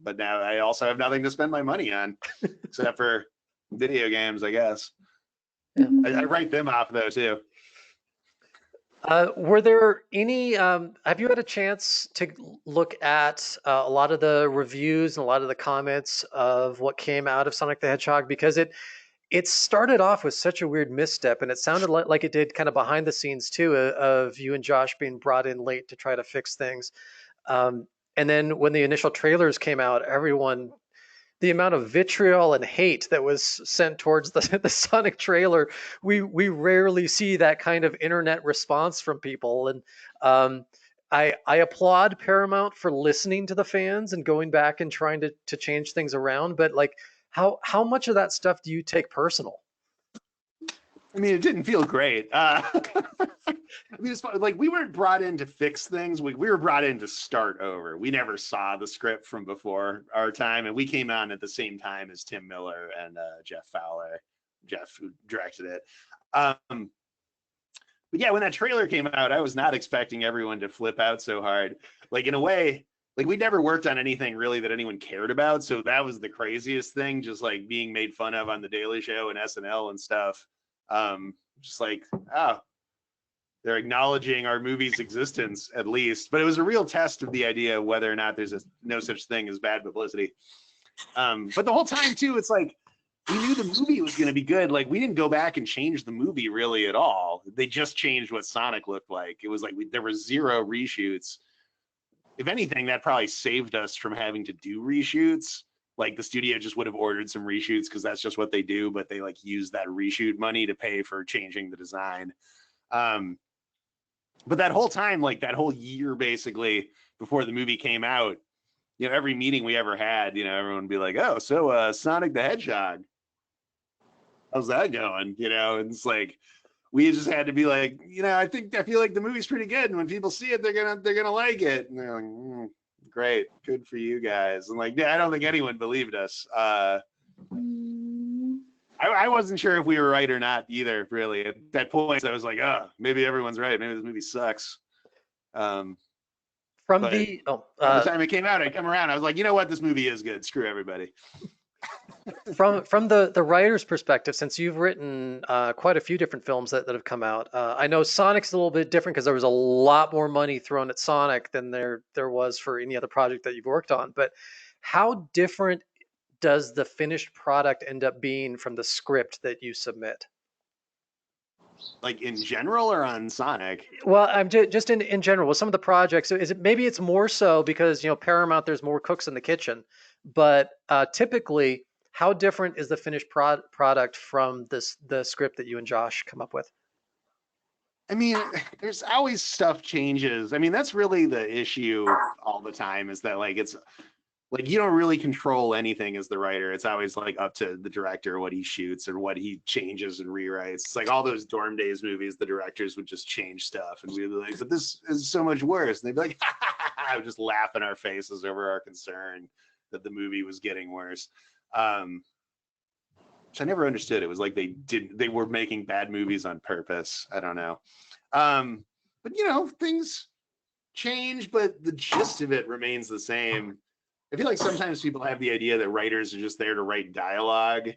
Speaker 10: But now I also have nothing to spend my money on except for video games, I guess.
Speaker 1: Yeah.
Speaker 10: I write them off though too.
Speaker 1: Were there any, have you had a chance to look at a lot of the reviews and a lot of the comments of what came out of Sonic the Hedgehog? Because it started off with such a weird misstep, and it sounded like it did kind of behind the scenes too, of you and Josh being brought in late to try to fix things. And then when the initial trailers came out, the amount of vitriol and hate that was sent towards the Sonic trailer, we rarely see that kind of internet response from people. And I applaud Paramount for listening to the fans and going back and trying to change things around. But like, how much of that stuff do you take personal?
Speaker 10: I mean, it didn't feel great. I mean, it's like we weren't brought in to fix things. We were brought in to start over. We never saw the script from before our time, and we came on at the same time as Tim Miller and Jeff Fowler. Jeff, who directed it. But yeah, when that trailer came out, I was not expecting everyone to flip out so hard. Like in a way, like we never worked on anything really that anyone cared about, so that was the craziest thing. Just like being made fun of on The Daily Show and SNL and stuff. Just like, oh, they're acknowledging our movie's existence at least. But it was a real test of the idea of whether or not there's no such thing as bad publicity. But the whole time too, it's like we knew the movie was going to be good. Like we didn't go back and change the movie really at all. They just changed what Sonic looked like. It was like there were 0 reshoots. If anything, that probably saved us from having to do reshoots. Like the studio just would have ordered some reshoots because that's just what they do, but they like use that reshoot money to pay for changing the design. But that whole time, like that whole year basically before the movie came out, you know, every meeting we ever had, you know, everyone would be like, oh, so Sonic the Hedgehog, how's that going? You know, and it's like we just had to be like, you know, I feel like the movie's pretty good, and when people see it, they're gonna like it. And they're like, great, good for you guys. And like, yeah, I don't think anyone believed us. I wasn't sure if we were right or not either, really. At that point, I was like, oh, maybe everyone's right. Maybe this movie sucks.
Speaker 1: By
Speaker 10: the time it came out, I come around. I was like, you know what? This movie is good. Screw everybody.
Speaker 1: From the writer's perspective, since you've written quite a few different films that have come out, I know Sonic's a little bit different because there was a lot more money thrown at Sonic than there was for any other project that you've worked on. But how different does the finished product end up being from the script that you submit?
Speaker 10: Like in general or on Sonic?
Speaker 1: Well, I'm just in general with some of the projects. Is it maybe it's more so because, you know, Paramount, there's more cooks in the kitchen, but typically, how different is the finished product from the script that you and Josh come up with?
Speaker 10: I mean, there's always stuff changes. I mean, that's really the issue all the time, is that like it's like you don't really control anything as the writer. It's always like up to the director what he shoots or what he changes and rewrites. It's like all those Dorm Days movies, the directors would just change stuff, and we'd be like, but this is so much worse. And they'd be like, I would just laugh in our faces over our concern that the movie was getting worse. which I never understood. It was like they were making bad movies on purpose. I don't know. But you know, things change, but the gist of it remains the same. I feel like sometimes people have the idea that writers are just there to write dialogue.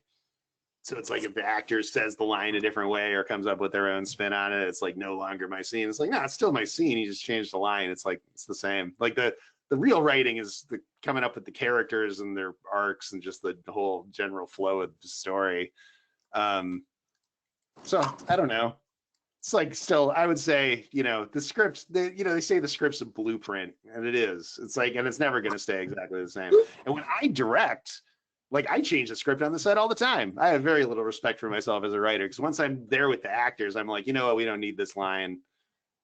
Speaker 10: So it's like if the actor says the line a different way or comes up with their own spin on it, it's like no longer my scene. It's like, no, it's still my scene. You just changed the line. It's like, it's the same. Like the real writing is the coming up with the characters and their arcs and just the whole general flow of the story. So I don't know. It's like still, I would say, you know, the script, they say the script's a blueprint, and it is. It's like, and it's never going to stay exactly the same. And when I direct, like I change the script on the set all the time. I have very little respect for myself as a writer because once I'm there with the actors, I'm like, you know what, we don't need this line.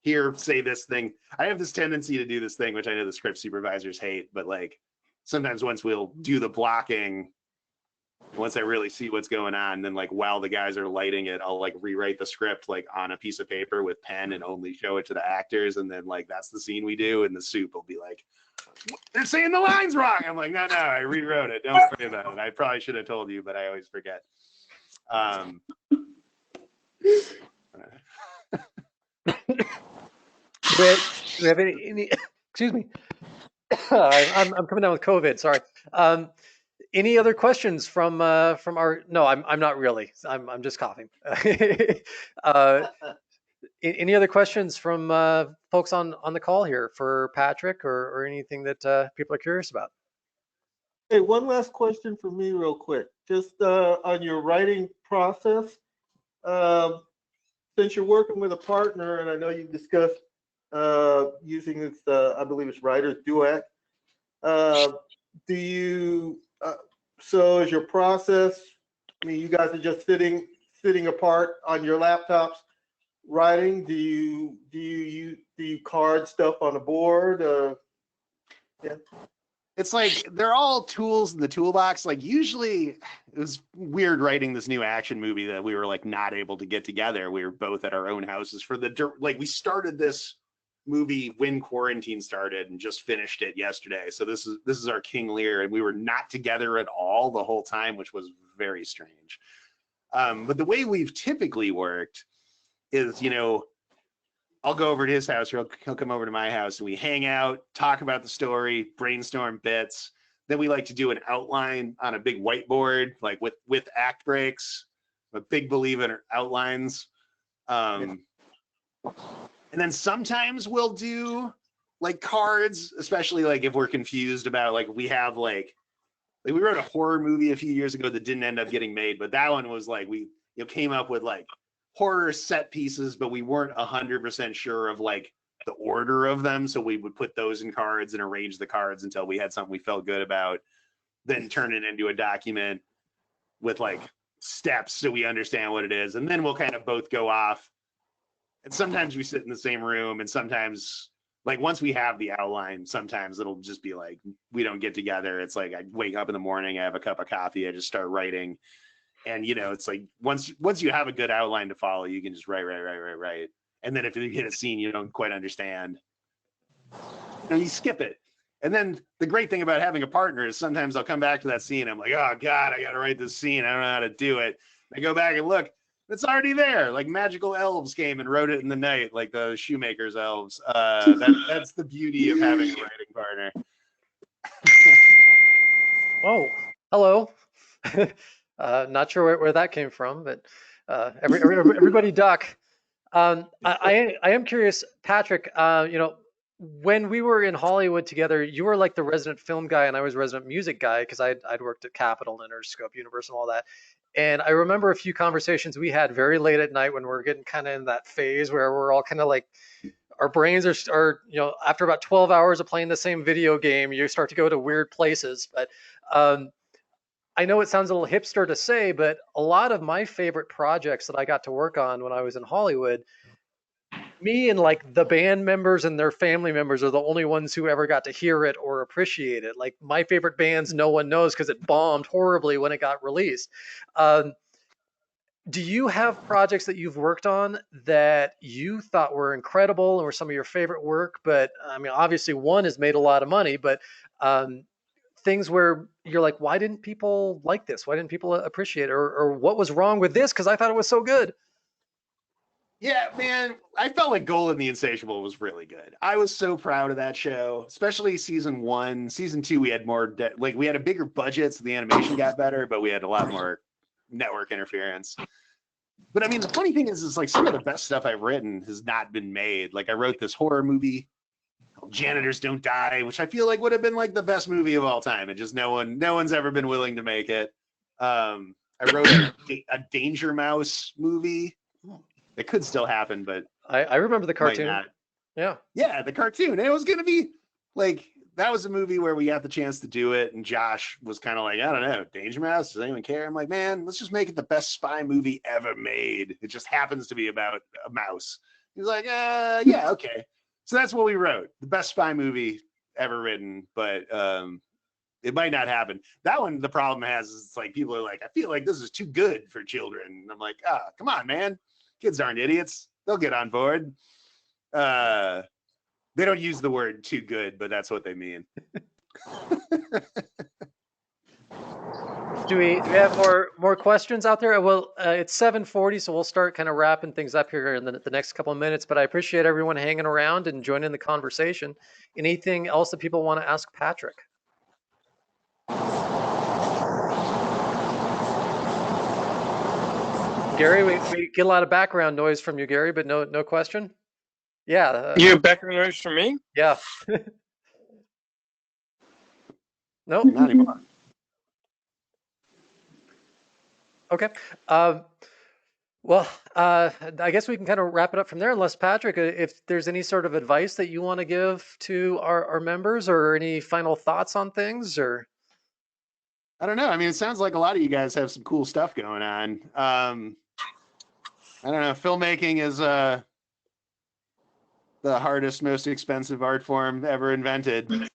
Speaker 10: Here, say this thing. I have this tendency to do this thing, which I know the script supervisors hate, but like sometimes once we'll do the blocking, once I really see what's going on, then like while the guys are lighting it, I'll like rewrite the script like on a piece of paper with pen and only show it to the actors. And then like that's the scene we do, and the soup will be like, they're saying the lines wrong. I'm like, no, I rewrote it. Don't worry about it. I probably should have told you, but I always forget.
Speaker 1: Do we have any excuse me. I'm coming down with COVID. Sorry. Any other questions from our? No, I'm not really. I'm just coughing. Any other questions from folks on the call here for Patrick or anything that people are curious about?
Speaker 3: Hey, one last question for me, real quick. Just on your writing process, since you're working with a partner, and I know you discussed using this, I believe it's writer's Duet. Do you? So is your process? I mean, you guys are just sitting apart on your laptops, writing. Do you card stuff on the board? Yeah.
Speaker 10: It's like they're all tools in the toolbox. Like usually, it was weird writing this new action movie that we were like not able to get together. We were both at our own houses for like we started this movie when quarantine started and just finished it yesterday. So this is our King Lear, and we were not together at all the whole time, which was very strange. But the way we've typically worked is, you know, I'll go over to his house, or he'll come over to my house, and we hang out, talk about the story, brainstorm bits. Then we like to do an outline on a big whiteboard, like with act breaks. I'm a big believer in outlines. And then sometimes we'll do like cards, especially like if we're confused about like we have like we wrote a horror movie a few years ago that didn't end up getting made, but that one was like we came up with like horror set pieces, but we weren't 100% sure of like the order of them, so we would put those in cards and arrange the cards until we had something we felt good about, then turn it into a document with like steps so we understand what it is, and then we'll kind of both go off. And sometimes we sit in the same room, and sometimes like once we have the outline, sometimes it'll just be like we don't get together. It's like I wake up in the morning, I have a cup of coffee, I just start writing. And you know, it's like once you have a good outline to follow, you can just write. And then if you hit a scene you don't quite understand, you skip it. And then the great thing about having a partner is sometimes I'll come back to that scene, I'm like, oh God, I gotta write this scene. I don't know how to do it. I go back and look, it's already there. Like magical elves came and wrote it in the night, like the shoemaker's elves. That's the beauty of having a writing partner.
Speaker 1: Oh, hello. Not sure where that came from, but everybody duck. I am curious, Patrick. You know, when we were in Hollywood together, you were like the resident film guy, and I was resident music guy because I'd worked at Capitol and Interscope, Universal, and all that. And I remember a few conversations we had very late at night when we're getting kind of in that phase where we're all kind of like, our brains are, you know, after about 12 hours of playing the same video game, you start to go to weird places. But I know it sounds a little hipster to say, but a lot of my favorite projects that I got to work on when I was in Hollywood, me and like the band members and their family members are the only ones who ever got to hear it or appreciate it. Like my favorite bands, no one knows because it bombed horribly when it got released. Do you have projects that you've worked on that you thought were incredible and were some of your favorite work? But I mean, obviously one has made a lot of money, but things where you're like, why didn't people like this? Why didn't people appreciate it? Or what was wrong with this? Because I thought it was so good.
Speaker 10: Yeah, man, I felt like Goal and the Insatiable was really good. I was so proud of that show, especially season 1. Season 2, we had more, we had a bigger budget, so the animation got better, but we had a lot more network interference. But I mean, the funny thing is like some of the best stuff I've written has not been made. Like I wrote this horror movie called Janitors Don't Die, which I feel like would have been like the best movie of all time, and just no one's ever been willing to make it. I wrote a Danger Mouse movie. It could still happen, but
Speaker 1: I remember the cartoon.
Speaker 10: Yeah, the cartoon. And it was gonna be like, that was a movie where we got the chance to do it, and Josh was kind of like, I don't know, Danger Mouse, does anyone care? I'm like, man, let's just make it the best spy movie ever made. It just happens to be about a mouse. He's like, yeah, okay. So that's what we wrote, the best spy movie ever written, but it might not happen. That one, the problem has is it's like people are like, I feel like this is too good for children. And I'm like, come on, man. Kids aren't idiots. They'll get on board. They don't use the word too good, but that's what they mean.
Speaker 1: Do we have more questions out there? Well, it's 7:40, so we'll start kind of wrapping things up here in the next couple of minutes. But I appreciate everyone hanging around and joining the conversation. Anything else that people want to ask Patrick? Gary, we get a lot of background noise from you, Gary, but no question. Yeah.
Speaker 11: You have background noise from me?
Speaker 1: Yeah. Nope.
Speaker 10: Not anymore.
Speaker 1: Okay. Well, I guess we can kind of wrap it up from there, unless Patrick, if there's any sort of advice that you want to give to our members, or any final thoughts on things, or.
Speaker 10: I don't know. I mean, it sounds like a lot of you guys have some cool stuff going on. I don't know. Filmmaking is the hardest, most expensive art form ever invented. You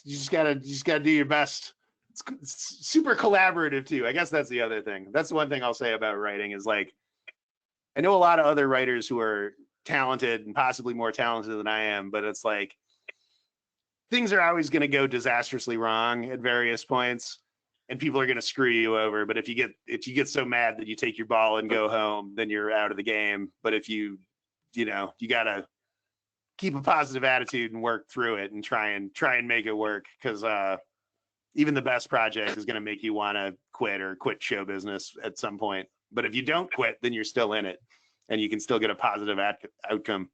Speaker 10: just gotta do your best. It's super collaborative too. I guess that's the other thing. That's the one thing I'll say about writing is like, I know a lot of other writers who are talented and possibly more talented than I am, but it's like things are always going to go disastrously wrong at various points, and people are going to screw you over. But if you get so mad that you take your ball and go home, then you're out of the game. But if you gotta keep a positive attitude and work through it and try and make it work, because even the best project is going to make you want to quit show business at some point. But if you don't quit, then you're still in it, and you can still get a positive outcome.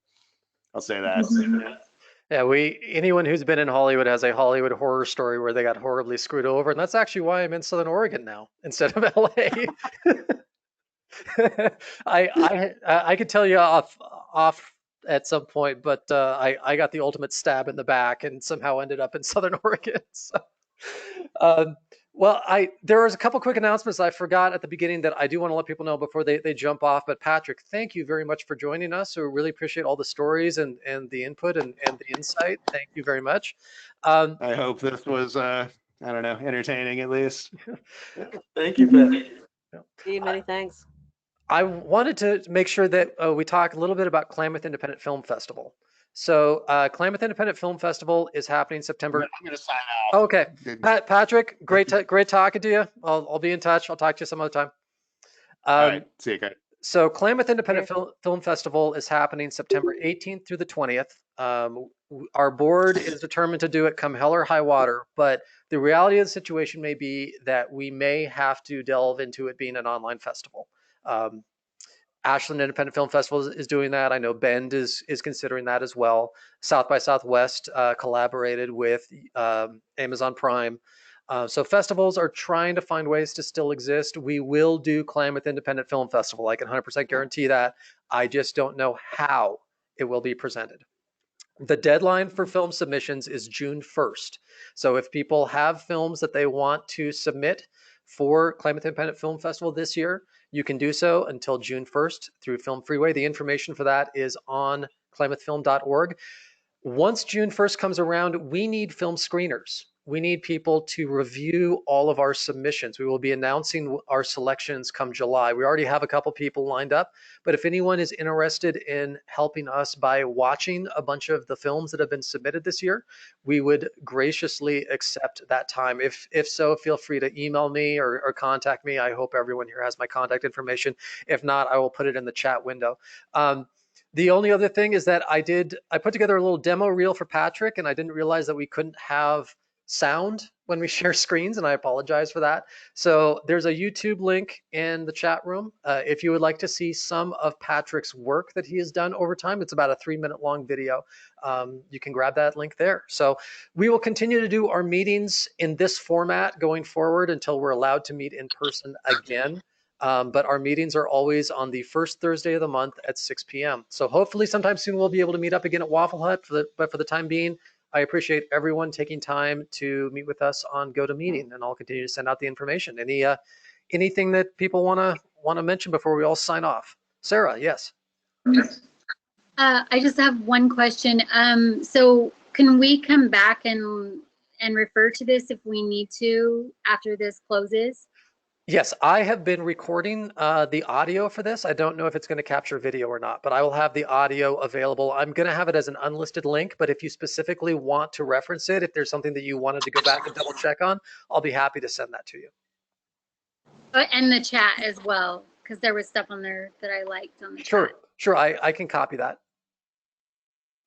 Speaker 10: I'll say that.
Speaker 1: Yeah, anyone who's been in Hollywood has a Hollywood horror story where they got horribly screwed over, and that's actually why I'm in Southern Oregon now instead of LA. I could tell you off at some point, but I got the ultimate stab in the back and somehow ended up in Southern Oregon. So, well, there was a couple quick announcements I forgot at the beginning that I do want to let people know before they jump off. But Patrick, thank you very much for joining us. We really appreciate all the stories and the input and the insight. Thank you very much.
Speaker 10: I hope this was I don't know, entertaining at least.
Speaker 3: Thank you, Ben.
Speaker 9: Many thanks.
Speaker 1: I wanted to make sure that we talk a little bit about Klamath Independent Film Festival. So Klamath Independent Film Festival is happening September.
Speaker 10: I'm going to sign off.
Speaker 1: Okay, Patrick, great talking to you. I'll be in touch. I'll talk to you some other time.
Speaker 10: All right, see you guys.
Speaker 1: So Klamath Independent Film Festival is happening September 18th through the 20th. Our board is determined to do it come hell or high water, but the reality of the situation may be that we may have to delve into it being an online festival. Ashland Independent Film Festival is doing that. I know Bend is considering that as well. South by Southwest collaborated with Amazon Prime. So festivals are trying to find ways to still exist. We will do Klamath Independent Film Festival. I can 100% guarantee that. I just don't know how it will be presented. The deadline for film submissions is June 1st. So if people have films that they want to submit for Klamath Independent Film Festival this year, you can do so until June 1st through Film Freeway. The information for that is on klamathfilm.org. Once June 1st comes around, we need film screeners. we need people to review all of our submissions. We will be announcing our selections come July. We already have a couple people lined up, but if anyone is interested in helping us by watching a bunch of the films that have been submitted this year, we would graciously accept that time. If so, feel free to email me or contact me. I hope everyone here has my contact information. If not, I will put it in the chat window. The only other thing is that I put together a little demo reel for Patrick, and I didn't realize that we couldn't have sound when we share screens, and I apologize for that. So there's a YouTube link in the chat room. If you would like to see some of Patrick's work that he has done over time, it's about a 3-minute long video. You can grab that link there. So we will continue to do our meetings in this format going forward until we're allowed to meet in person again. But our meetings are always on the first Thursday of the month at 6 p.m. So hopefully sometime soon we'll be able to meet up again at Waffle Hut. But for the time being, I appreciate everyone taking time to meet with us on GoToMeeting, and I'll continue to send out the information. Anything that people want to mention before we all sign off? Sarah, yes.
Speaker 12: I just have one question. So can we come back and refer to this if we need to after this closes?
Speaker 1: Yes, I have been recording the audio for this. I don't know if it's going to capture video or not, but I will have the audio available. I'm going to have it as an unlisted link, but if you specifically want to reference it, if there's something that you wanted to go back and double check on, I'll be happy to send that to you.
Speaker 12: And the chat as well, because there was stuff on there that I liked on the chat.
Speaker 1: Sure, I can copy that.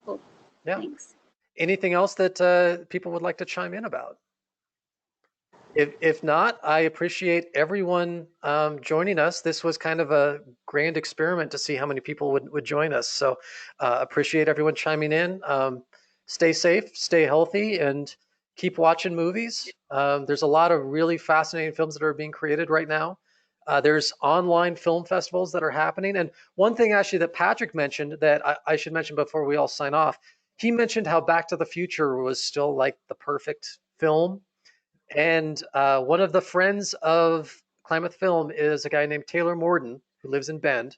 Speaker 12: Cool.
Speaker 1: Yeah.
Speaker 12: Thanks.
Speaker 1: Anything else that people would like to chime in about? If not, I appreciate everyone joining us. This was kind of a grand experiment to see how many people would join us. So appreciate everyone chiming in. Stay safe, stay healthy, and keep watching movies. There's a lot of really fascinating films that are being created right now. There's online film festivals that are happening. And one thing actually that Patrick mentioned that I should mention before we all sign off, he mentioned how Back to the Future was still like the perfect film. And one of the friends of Klamath Film is a guy named Taylor Morden, who lives in Bend.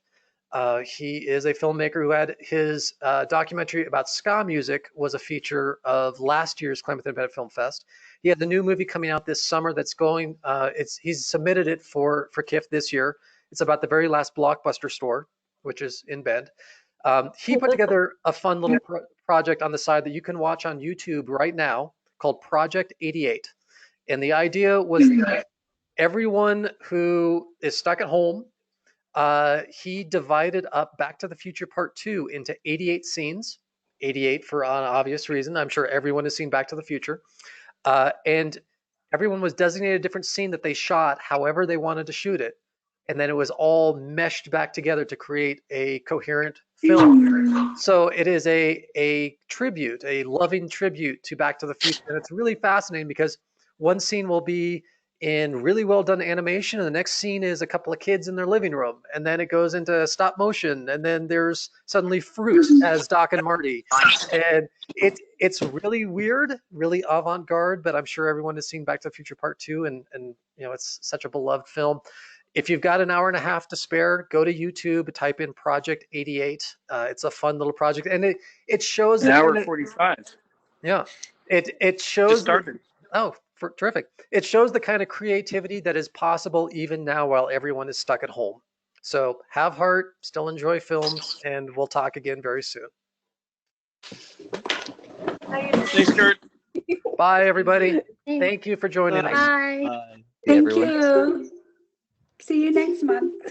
Speaker 1: He is a filmmaker who had his documentary about ska music was a feature of last year's Klamath Independent Film Fest. He has a new movie coming out this summer that's going, he's submitted it for KIFF this year. It's about the very last Blockbuster store, which is in Bend. He put together a fun little project on the side that you can watch on YouTube right now called Project 88. And the idea was that everyone who is stuck at home, he divided up Back to the Future Part 2 into 88 scenes, 88 for an obvious reason. I'm sure everyone has seen Back to the Future. And everyone was designated a different scene that they shot however they wanted to shoot it. And then it was all meshed back together to create a coherent film. So it is a tribute, a loving tribute to Back to the Future. And it's really fascinating because one scene will be in really well done animation, and the next scene is a couple of kids in their living room, and then it goes into stop motion, and then there's suddenly fruit as Doc and Marty, and it's really weird, really avant-garde, but I'm sure everyone has seen Back to the Future Part 2, and you know, it's such a beloved film. If you've got an hour and a half to spare, go to YouTube, type in Project 88. It's a fun little project, and it shows
Speaker 11: an hour 45.
Speaker 1: Yeah, it shows.
Speaker 11: Just started.
Speaker 1: Terrific. It shows the kind of creativity that is possible even now while everyone is stuck at home. So have heart, still enjoy films, and we'll talk again very soon.
Speaker 11: Thanks, Kurt.
Speaker 1: Bye, everybody. Thank you for joining us.
Speaker 5: Bye.
Speaker 2: Hey,
Speaker 5: Thank
Speaker 2: everyone.
Speaker 5: you. See you next month.